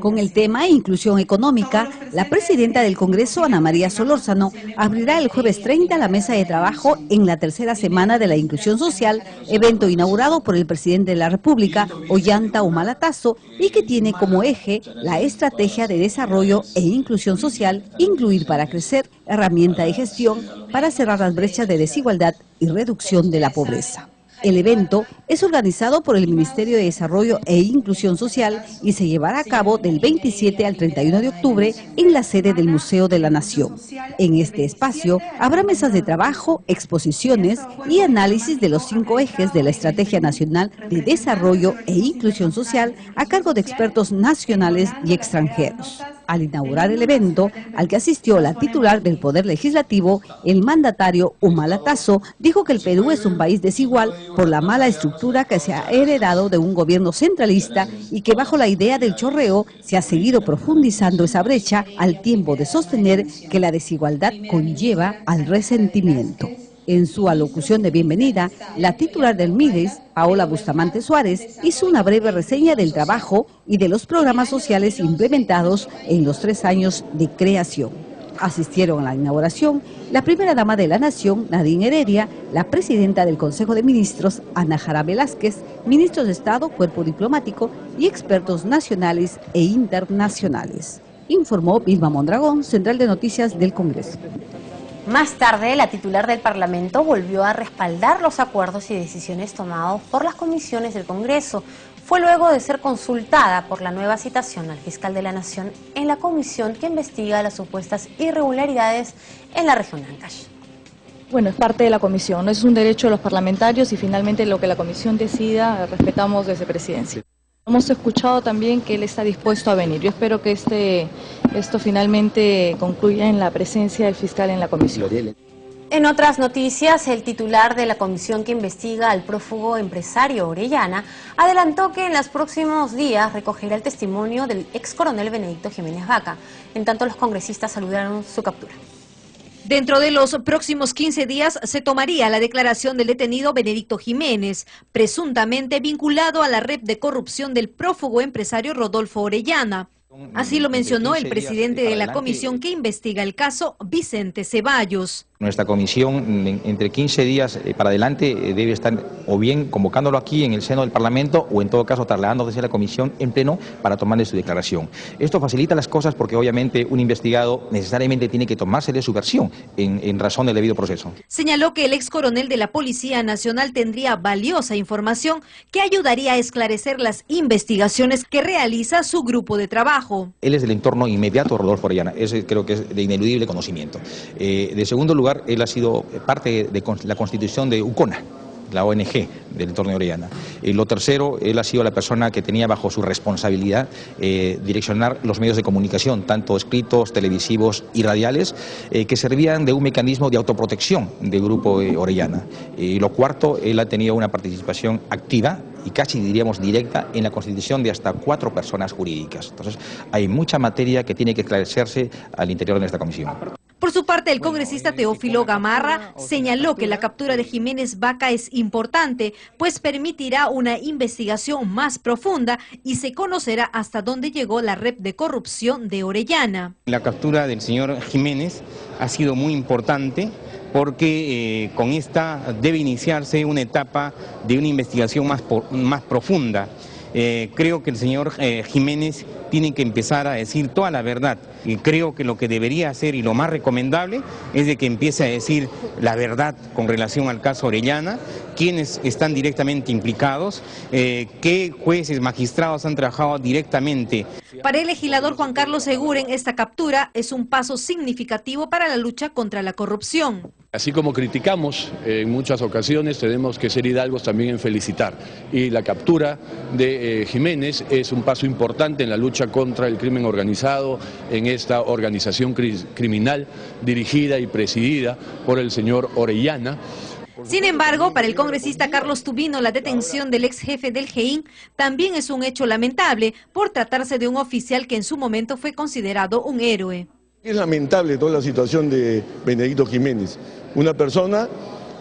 Con el tema Inclusión Económica, la presidenta del Congreso, Ana María Solórzano, abrirá el jueves 30 la mesa de trabajo en la tercera semana de la inclusión social, evento inaugurado por el presidente de la República, Ollanta Humala Tasso, y que tiene como eje la estrategia de desarrollo e inclusión social, Incluir para Crecer, herramienta de gestión para cerrar las brechas de desigualdad y reducción de la pobreza. El evento es organizado por el Ministerio de Desarrollo e Inclusión Social y se llevará a cabo del 27 al 31 de octubre en la sede del Museo de la Nación. En este espacio habrá mesas de trabajo, exposiciones y análisis de los 5 ejes de la Estrategia Nacional de Desarrollo e Inclusión Social a cargo de expertos nacionales y extranjeros. Al inaugurar el evento, al que asistió la titular del Poder Legislativo, el mandatario Humala Tasso dijo que el Perú es un país desigual por la mala estructura que se ha heredado de un gobierno centralista y que bajo la idea del chorreo se ha seguido profundizando esa brecha al tiempo de sostener que la desigualdad conlleva al resentimiento. En su alocución de bienvenida, la titular del MIDES, Paola Bustamante Suárez, hizo una breve reseña del trabajo y de los programas sociales implementados en los 3 años de creación. Asistieron a la inauguración la primera dama de la Nación, Nadine Heredia, la presidenta del Consejo de Ministros, Ana Jara Velázquez, ministros de Estado, cuerpo diplomático y expertos nacionales e internacionales. Informó Vilma Mondragón, Central de Noticias del Congreso. Más tarde, la titular del Parlamento volvió a respaldar los acuerdos y decisiones tomados por las comisiones del Congreso. Fue luego de ser consultada por la nueva citación al fiscal de la Nación en la comisión que investiga las supuestas irregularidades en la región Ancash. Bueno, es parte de la comisión, no es un derecho de los parlamentarios y finalmente lo que la comisión decida respetamos desde presidencia. Hemos escuchado también que él está dispuesto a venir. Yo espero que esto finalmente concluya en la presencia del fiscal en la comisión. En otras noticias, el titular de la comisión que investiga al prófugo empresario Orellana adelantó que en los próximos días recogerá el testimonio del ex coronel Benedicto Jiménez Vaca. En tanto, los congresistas saludaron su captura. Dentro de los próximos 15 días se tomaría la declaración del detenido Benedicto Jiménez, presuntamente vinculado a la red de corrupción del prófugo empresario Rodolfo Orellana. Así lo mencionó el presidente de la comisión que investiga el caso, Vicente Ceballos. Nuestra comisión entre 15 días para adelante debe estar o bien convocándolo aquí en el seno del Parlamento o en todo caso trasladándose a la comisión en pleno para tomarle su declaración. Esto facilita las cosas porque obviamente un investigado necesariamente tiene que tomársele su versión en razón del debido proceso. Señaló que el ex coronel de la Policía Nacional tendría valiosa información que ayudaría a esclarecer las investigaciones que realiza su grupo de trabajo. Él es del entorno inmediato de Rodolfo Orellana, ese creo que es de ineludible conocimiento. De segundo lugar, él ha sido parte de la constitución de UCONA, la ONG del entorno de Orellana. Lo tercero, él ha sido la persona que tenía bajo su responsabilidad direccionar los medios de comunicación, tanto escritos, televisivos y radiales, que servían de un mecanismo de autoprotección del grupo Orellana. Lo cuarto, él ha tenido una participación activa y casi diríamos directa en la constitución de hasta 4 personas jurídicas. Entonces, hay mucha materia que tiene que esclarecerse al interior de nuestra comisión. Por su parte, el congresista Teófilo Gamarra señaló que la captura de Jiménez Vaca es importante, pues permitirá una investigación más profunda y se conocerá hasta dónde llegó la red de corrupción de Orellana. La captura del señor Jiménez ha sido muy importante porque con esta debe iniciarse una etapa de una investigación más profunda. Creo que el señor Jiménez tiene que empezar a decir toda la verdad, y creo que lo que debería hacer y lo más recomendable es de que empiece a decir la verdad con relación al caso Orellana, quiénes están directamente implicados, qué jueces, magistrados han trabajado directamente. Para el legislador Juan Carlos Eguren, esta captura es un paso significativo para la lucha contra la corrupción. Así como criticamos en muchas ocasiones, tenemos que ser hidalgos también en felicitar. Y la captura de Jiménez es un paso importante en la lucha contra el crimen organizado, en esta organización criminal dirigida y presidida por el señor Orellana. Sin embargo, para el congresista Carlos Tubino, la detención del ex jefe del GEIN también es un hecho lamentable por tratarse de un oficial que en su momento fue considerado un héroe. Es lamentable toda la situación de Benedicto Jiménez, una persona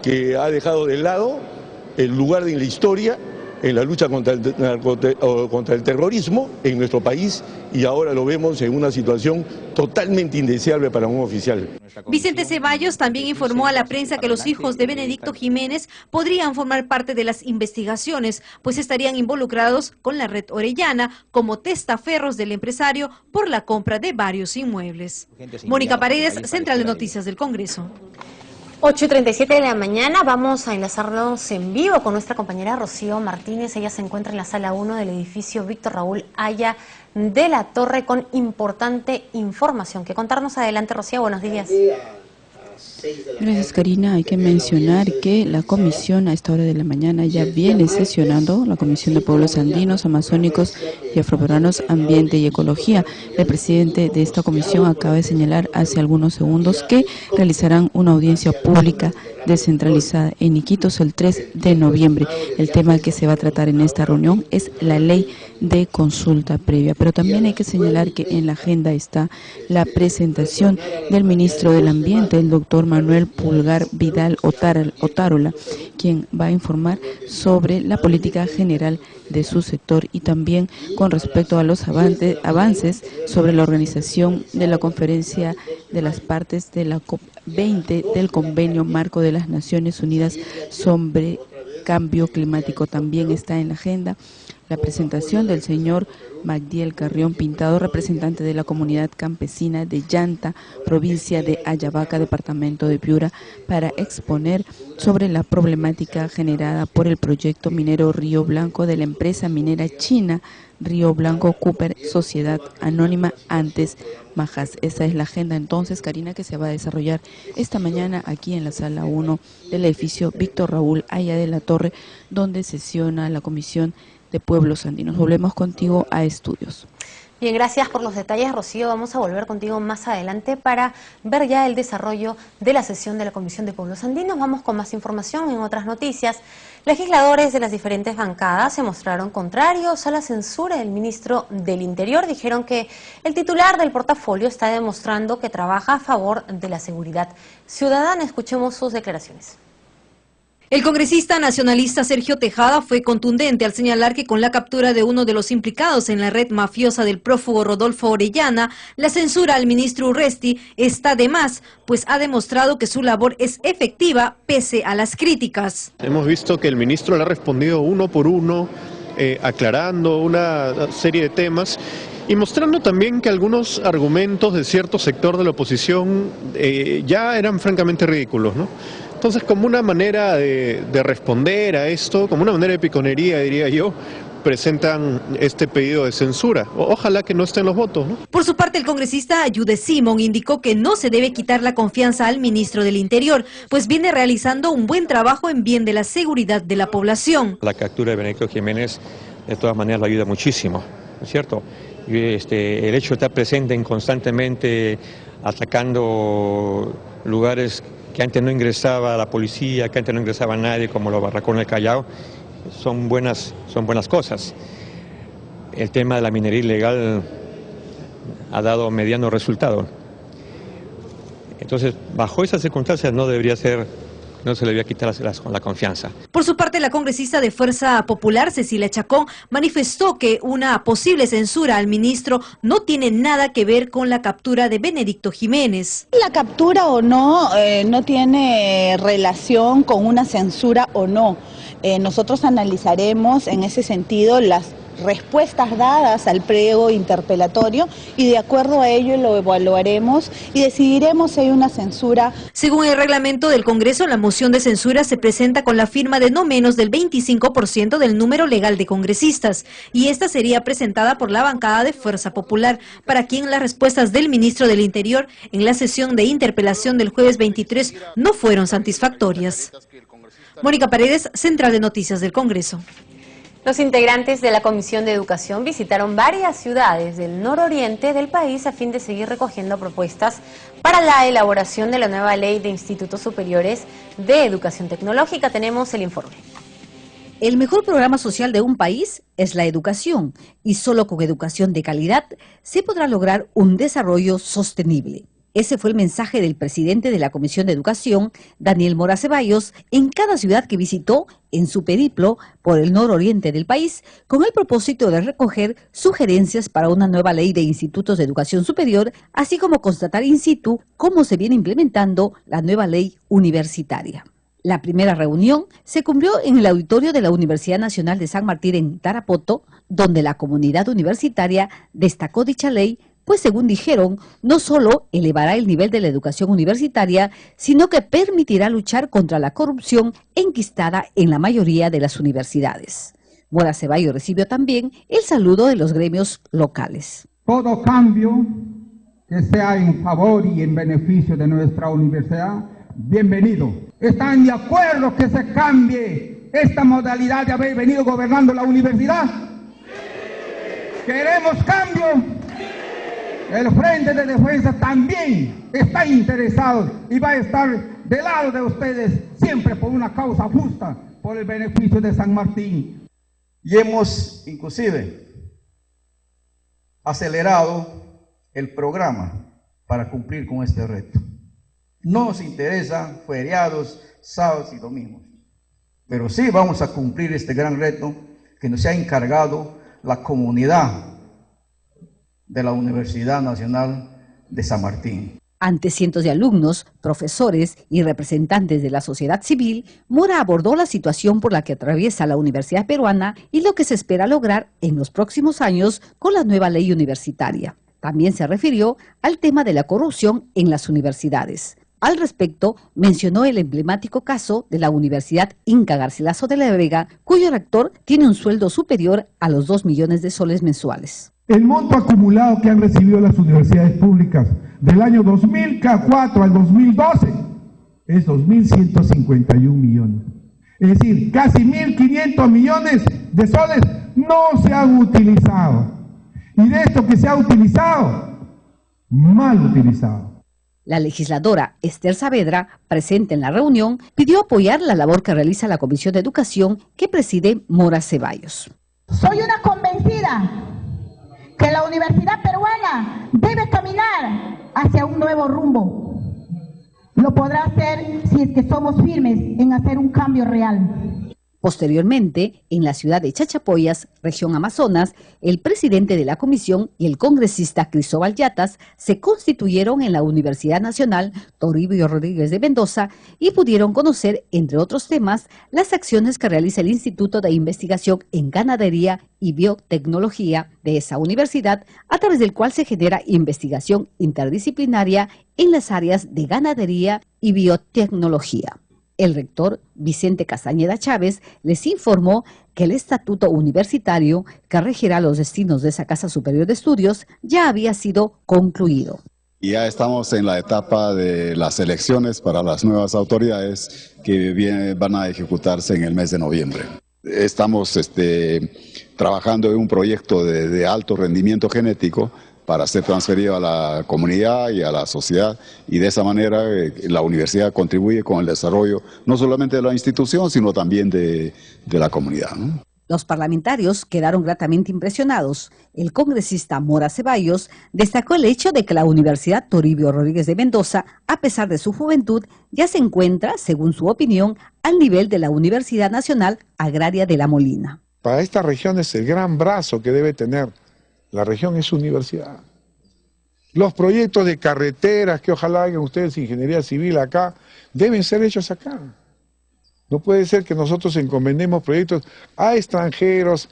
que ha dejado de lado el lugar en la historia en la lucha contra el terrorismo en nuestro país, y ahora lo vemos en una situación totalmente indeseable para un oficial. Vicente Ceballos también informó a la prensa que los hijos de Benedicto Jiménez podrían formar parte de las investigaciones, pues estarían involucrados con la red Orellana como testaferros del empresario por la compra de varios inmuebles. Mónica Paredes, Central de Noticias del Congreso. 8:37 de la mañana, vamos a enlazarnos en vivo con nuestra compañera Rocío Martínez. Ella se encuentra en la sala 1 del edificio Víctor Raúl Haya de la Torre con importante información que contarnos. Adelante, Rocío, buenos días. Gracias, Karina. Hay que mencionar que la comisión a esta hora de la mañana ya viene sesionando, la Comisión de Pueblos Andinos, Amazónicos y Afroperuanos, Ambiente y Ecología. El presidente de esta comisión acaba de señalar hace algunos segundos que realizarán una audiencia pública descentralizada en Iquitos el 3 de noviembre. El tema que se va a tratar en esta reunión es la ley de consulta previa, pero también hay que señalar que en la agenda está la presentación del ministro del Ambiente, el doctor Manuel Pulgar Vidal Otárola, quien va a informar sobre la política general de su sector y también con respecto a los avances sobre la organización de la conferencia de las partes de la COP20 del Convenio Marco de las Naciones Unidas sobre Cambio Climático. También está en la agenda la presentación del señor Magdiel Carrión Pintado, representante de la comunidad campesina de Llanta, provincia de Ayabaca, departamento de Piura, para exponer sobre la problemática generada por el proyecto minero Río Blanco de la empresa minera china Río Blanco Cooper, Sociedad Anónima, antes Majas. Esa es la agenda entonces, Karina, que se va a desarrollar esta mañana aquí en la sala 1 del edificio Víctor Raúl Haya de la Torre, donde sesiona la Comisión de Pueblos Andinos. Volvemos contigo a estudios. Bien, gracias por los detalles, Rocío. Vamos a volver contigo más adelante para ver ya el desarrollo de la sesión de la Comisión de Pueblos Andinos. Vamos con más información en otras noticias. Legisladores de las diferentes bancadas se mostraron contrarios a la censura del ministro del Interior. Dijeron que el titular del portafolio está demostrando que trabaja a favor de la seguridad ciudadana. Escuchemos sus declaraciones. El congresista nacionalista Sergio Tejada fue contundente al señalar que con la captura de uno de los implicados en la red mafiosa del prófugo Rodolfo Orellana, la censura al ministro Urresti está de más, pues ha demostrado que su labor es efectiva pese a las críticas. Hemos visto que el ministro le ha respondido uno por uno, aclarando una serie de temas y mostrando también que algunos argumentos de cierto sector de la oposición ya eran francamente ridículos, ¿no? Entonces, como una manera de responder a esto, como una manera de piconería, diría yo, presentan este pedido de censura. Ojalá que no estén los votos, ¿no? Por su parte, el congresista Ayude Simón indicó que no se debe quitar la confianza al ministro del Interior, pues viene realizando un buen trabajo en bien de la seguridad de la población. La captura de Benedicto Jiménez, de todas maneras, lo ayuda muchísimo, ¿no es cierto? El hecho de estar presente constantemente atacando lugares que antes no ingresaba la policía, que antes no ingresaba nadie, como los barracones del Callao, son buenas cosas. El tema de la minería ilegal ha dado mediano resultado. Entonces, bajo esas circunstancias no se le debía quitar la confianza. Por su parte, la congresista de Fuerza Popular, Cecilia Chacón, manifestó que una posible censura al ministro no tiene nada que ver con la captura de Benedicto Jiménez. La captura o no, no tiene relación con una censura o no. Nosotros analizaremos en ese sentido las respuestas dadas al pliego interpelatorio y de acuerdo a ello lo evaluaremos y decidiremos si hay una censura. Según el reglamento del Congreso, la moción de censura se presenta con la firma de no menos del 25% del número legal de congresistas y esta sería presentada por la bancada de Fuerza Popular, para quien las respuestas del ministro del Interior en la sesión de interpelación del jueves 23 no fueron satisfactorias. Mónica Paredes, Central de Noticias del Congreso. Los integrantes de la Comisión de Educación visitaron varias ciudades del nororiente del país a fin de seguir recogiendo propuestas para la elaboración de la nueva ley de institutos superiores de educación tecnológica. Tenemos el informe. El mejor programa social de un país es la educación, y solo con educación de calidad se podrá lograr un desarrollo sostenible. Ese fue el mensaje del presidente de la Comisión de Educación, Daniel Mora Ceballos, en cada ciudad que visitó en su periplo por el nororiente del país, con el propósito de recoger sugerencias para una nueva ley de institutos de educación superior, así como constatar in situ cómo se viene implementando la nueva ley universitaria. La primera reunión se cumplió en el auditorio de la Universidad Nacional de San Martín en Tarapoto, donde la comunidad universitaria destacó dicha ley, pues según dijeron, no solo elevará el nivel de la educación universitaria, sino que permitirá luchar contra la corrupción enquistada en la mayoría de las universidades. Mora Ceballos recibió también el saludo de los gremios locales. Todo cambio que sea en favor y en beneficio de nuestra universidad, bienvenido. ¿Están de acuerdo que se cambie esta modalidad de haber venido gobernando la universidad? ¿Queremos cambio? El Frente de Defensa también está interesado y va a estar del lado de ustedes siempre por una causa justa, por el beneficio de San Martín. Y hemos inclusive acelerado el programa para cumplir con este reto. No nos interesan feriados, sábados y domingos, pero sí vamos a cumplir este gran reto que nos ha encargado la comunidad de la Universidad Nacional de San Martín. Ante cientos de alumnos, profesores y representantes de la sociedad civil, Mora abordó la situación por la que atraviesa la universidad peruana y lo que se espera lograr en los próximos años con la nueva ley universitaria. También se refirió al tema de la corrupción en las universidades. Al respecto, mencionó el emblemático caso de la Universidad Inca Garcilaso de la Vega, cuyo rector tiene un sueldo superior a los 2 millones de soles mensuales. El monto acumulado que han recibido las universidades públicas del año 2004 al 2012 es 2.151 millones. Es decir, casi 1.500 millones de soles no se han utilizado. Y de esto que se ha utilizado, mal utilizado. La legisladora Esther Saavedra, presente en la reunión, pidió apoyar la labor que realiza la Comisión de Educación que preside Mora Ceballos. Soy una convencida que la universidad peruana debe caminar hacia un nuevo rumbo. Lo podrá hacer si es que somos firmes en hacer un cambio real. Posteriormente, en la ciudad de Chachapoyas, región Amazonas, el presidente de la comisión y el congresista Cristóbal Yatas se constituyeron en la Universidad Nacional Toribio Rodríguez de Mendoza y pudieron conocer, entre otros temas, las acciones que realiza el Instituto de Investigación en Ganadería y Biotecnología de esa universidad, a través del cual se genera investigación interdisciplinaria en las áreas de ganadería y biotecnología. El rector Vicente Castañeda Chávez les informó que el estatuto universitario que regirá los destinos de esa Casa Superior de Estudios ya había sido concluido. Ya estamos en la etapa de las elecciones para las nuevas autoridades que van a ejecutarse en el mes de noviembre. Estamos trabajando en un proyecto de alto rendimiento genético para ser transferido a la comunidad y a la sociedad, y de esa manera la universidad contribuye con el desarrollo no solamente de la institución, sino también de la comunidad, ¿no? Los parlamentarios quedaron gratamente impresionados. El congresista Mora Ceballos destacó el hecho de que la Universidad Toribio Rodríguez de Mendoza, a pesar de su juventud, ya se encuentra, según su opinión, al nivel de la Universidad Nacional Agraria de La Molina. Para esta región es el gran brazo que debe tener. La región es su universidad. Los proyectos de carreteras que ojalá hagan ustedes, ingeniería civil acá, deben ser hechos acá. No puede ser que nosotros encomendemos proyectos a extranjeros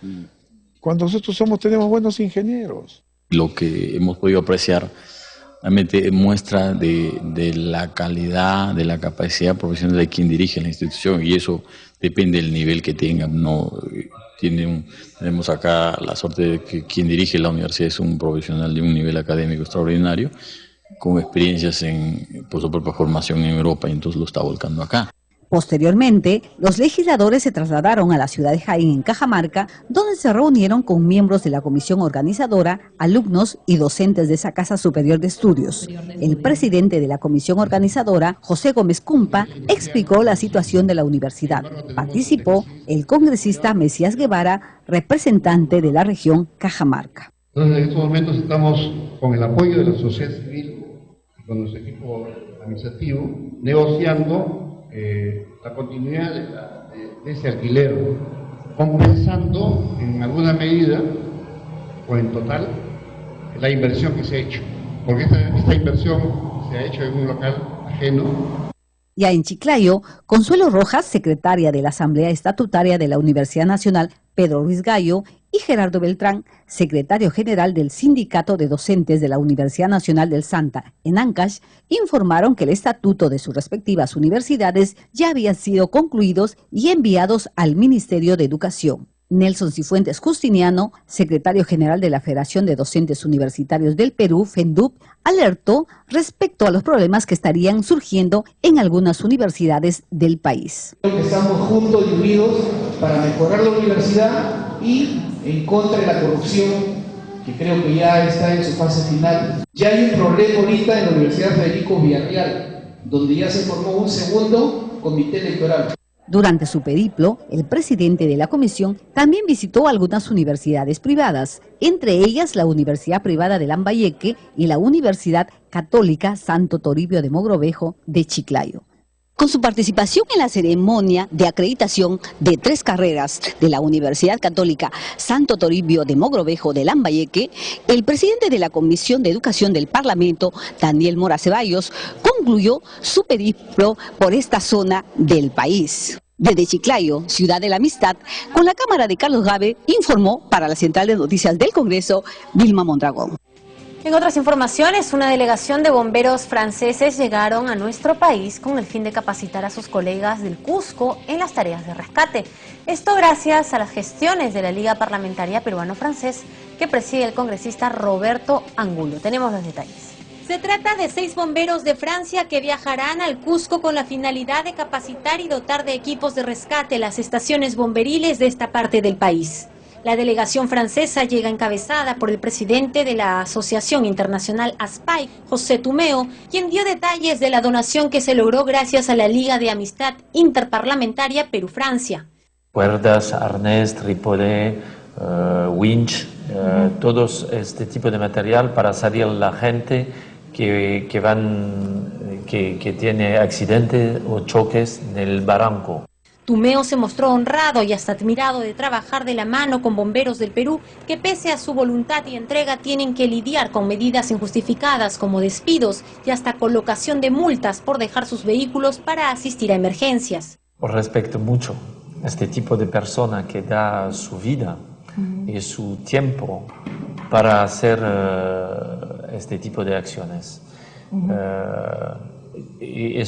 cuando nosotros tenemos buenos ingenieros. Lo que hemos podido apreciar realmente muestra de la calidad, de la capacidad profesional de quien dirige la institución, y eso depende del nivel que tengan. No tenemos acá la suerte de que quien dirige la universidad es un profesional de un nivel académico extraordinario, con experiencias por su propia formación en Europa, y entonces lo está volcando acá. Posteriormente, los legisladores se trasladaron a la ciudad de Jaén, en Cajamarca, donde se reunieron con miembros de la comisión organizadora, alumnos y docentes de esa Casa Superior de Estudios. El presidente de la comisión organizadora, José Gómez Cumpa, explicó la situación de la universidad. Participó el congresista Mesías Guevara, representante de la región Cajamarca. Entonces, en estos momentos estamos con el apoyo de la sociedad civil, con nuestro equipo administrativo, negociando la continuidad de ese alquiler, compensando en alguna medida o en total la inversión que se ha hecho, porque esta inversión se ha hecho en un local ajeno. Ya en Chiclayo, Consuelo Rojas, secretaria de la Asamblea Estatutaria de la Universidad Nacional Pedro Ruiz Gallo, y Gerardo Beltrán, secretario general del Sindicato de Docentes de la Universidad Nacional del Santa, en Ancash, informaron que el estatuto de sus respectivas universidades ya habían sido concluidos y enviados al Ministerio de Educación. Nelson Cifuentes Justiniano, secretario general de la Federación de Docentes Universitarios del Perú, FENDUP, alertó respecto a los problemas que estarían surgiendo en algunas universidades del país. Estamos juntos y unidos para mejorar la universidad y en contra de la corrupción, que creo que ya está en su fase final. Ya hay un problema ahorita en la Universidad Federico Villarreal, donde ya se formó un segundo comité electoral. Durante su periplo, el presidente de la comisión también visitó algunas universidades privadas, entre ellas la Universidad Privada de Lambayeque y la Universidad Católica Santo Toribio de Mogrovejo de Chiclayo. Con su participación en la ceremonia de acreditación de 3 carreras de la Universidad Católica Santo Toribio de Mogrovejo de Lambayeque, el presidente de la Comisión de Educación del Parlamento, Daniel Mora Ceballos, concluyó su periplo por esta zona del país. Desde Chiclayo, Ciudad de la Amistad, con la cámara de Carlos Gabe, informó para la Central de Noticias del Congreso, Vilma Mondragón. En otras informaciones, una delegación de bomberos franceses llegaron a nuestro país con el fin de capacitar a sus colegas del Cusco en las tareas de rescate. Esto gracias a las gestiones de la Liga Parlamentaria Peruano-Francés que preside el congresista Roberto Angulo. Tenemos los detalles. Se trata de 6 bomberos de Francia que viajarán al Cusco con la finalidad de capacitar y dotar de equipos de rescate las estaciones bomberiles de esta parte del país. La delegación francesa llega encabezada por el presidente de la Asociación Internacional ASPAI, José Tumeo, quien dio detalles de la donación que se logró gracias a la Liga de Amistad Interparlamentaria Perú-Francia. Cuerdas, arnés, trípode, winch, todos este tipo de material para salir la gente que tiene accidentes o choques en el barranco. Tumeo se mostró honrado y hasta admirado de trabajar de la mano con bomberos del Perú que pese a su voluntad y entrega tienen que lidiar con medidas injustificadas como despidos y hasta colocación de multas por dejar sus vehículos para asistir a emergencias. Respeto mucho a este tipo de persona que da su vida y su tiempo para hacer este tipo de acciones. Y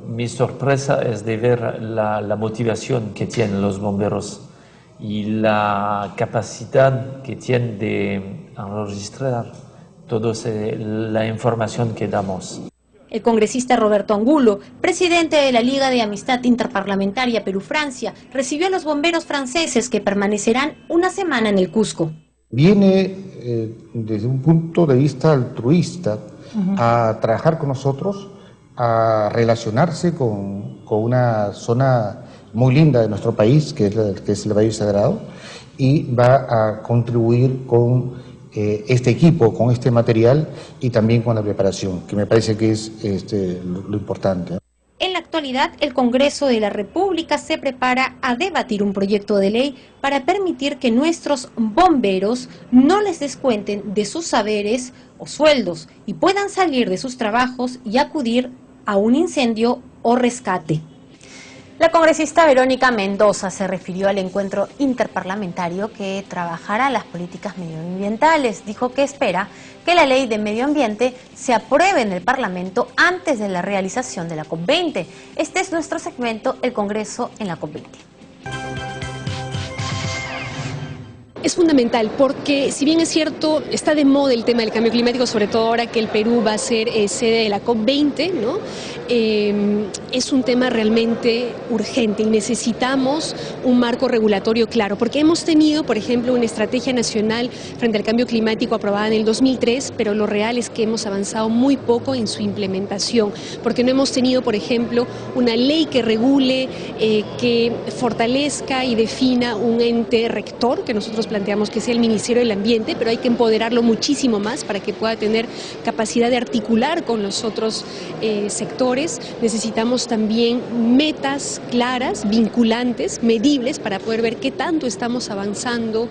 mi sorpresa es de ver la motivación que tienen los bomberos y la capacidad que tienen de registrar toda la información que damos. El congresista Roberto Angulo, presidente de la Liga de Amistad Interparlamentaria Perú-Francia, recibió a los bomberos franceses que permanecerán una semana en el Cusco. Viene desde un punto de vista altruista a trabajar con nosotros, a relacionarse con una zona muy linda de nuestro país, que es el Valle Sagrado, y va a contribuir con este equipo, con este material y también con la preparación, que me parece que es lo importante. En la actualidad, el Congreso de la República se prepara a debatir un proyecto de ley para permitir que nuestros bomberos no les descuenten de sus saberes o sueldos y puedan salir de sus trabajos y acudir a un incendio o rescate. La congresista Verónica Mendoza se refirió al encuentro interparlamentario que trabajará las políticas medioambientales. Dijo que espera que la ley de medio ambiente se apruebe en el Parlamento antes de la realización de la COP20. Este es nuestro segmento, el Congreso en la COP20. Es fundamental porque, si bien es cierto, está de moda el tema del cambio climático, sobre todo ahora que el Perú va a ser sede de la COP20, ¿no? Es un tema realmente urgente y necesitamos un marco regulatorio claro, porque hemos tenido, por ejemplo, una estrategia nacional frente al cambio climático aprobada en el 2003, pero lo real es que hemos avanzado muy poco en su implementación, porque no hemos tenido, por ejemplo, una ley que regule, que fortalezca y defina un ente rector, que nosotros planteamos que sea el Ministerio del Ambiente, pero hay que empoderarlo muchísimo más para que pueda tener capacidad de articular con los otros sectores. Necesitamos también metas claras, vinculantes, medibles, para poder ver qué tanto estamos avanzando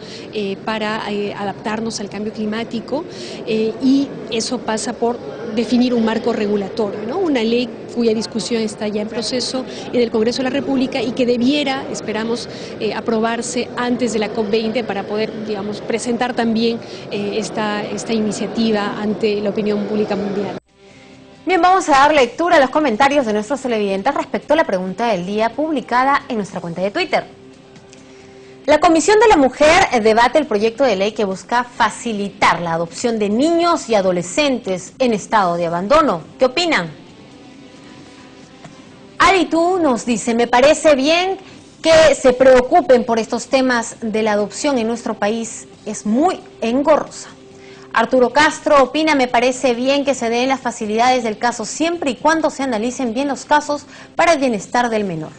para adaptarnos al cambio climático, y eso pasa por definir un marco regulatorio, ¿no? Una ley cuya discusión está ya en proceso en el Congreso de la República y que debiera, esperamos, aprobarse antes de la COP20 para poder, digamos, presentar también esta iniciativa ante la opinión pública mundial. Bien, vamos a dar lectura a los comentarios de nuestros televidentes respecto a la pregunta del día publicada en nuestra cuenta de Twitter. La Comisión de la Mujer debate el proyecto de ley que busca facilitar la adopción de niños y adolescentes en estado de abandono. ¿Qué opinan? Aritu nos dice, me parece bien que se preocupen por estos temas de la adopción en nuestro país, es muy engorrosa. Arturo Castro opina, me parece bien que se den las facilidades del caso siempre y cuando se analicen bien los casos para el bienestar del menor.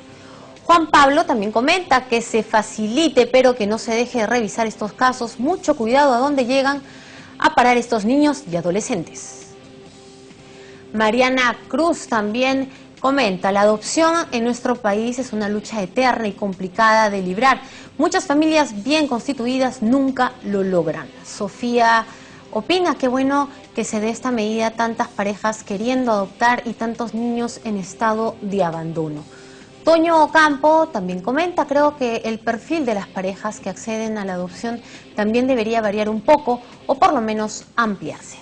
Juan Pablo también comenta que se facilite, pero que no se deje de revisar estos casos. Mucho cuidado a dónde llegan a parar estos niños y adolescentes. Mariana Cruz también comenta, la adopción en nuestro país es una lucha eterna y complicada de librar. Muchas familias bien constituidas nunca lo logran. Sofía opina, qué bueno que se dé esta medida, tantas parejas queriendo adoptar y tantos niños en estado de abandono. Toño Ocampo también comenta, creo que el perfil de las parejas que acceden a la adopción también debería variar un poco o por lo menos ampliarse.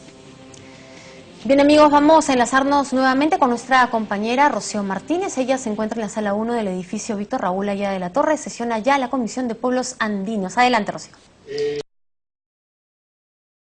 Bien amigos, vamos a enlazarnos nuevamente con nuestra compañera Rocío Martínez. Ella se encuentra en la sala 1 del edificio Víctor Raúl Allá de la Torre. Sesiona ya la Comisión de Pueblos Andinos. Adelante, Rocío.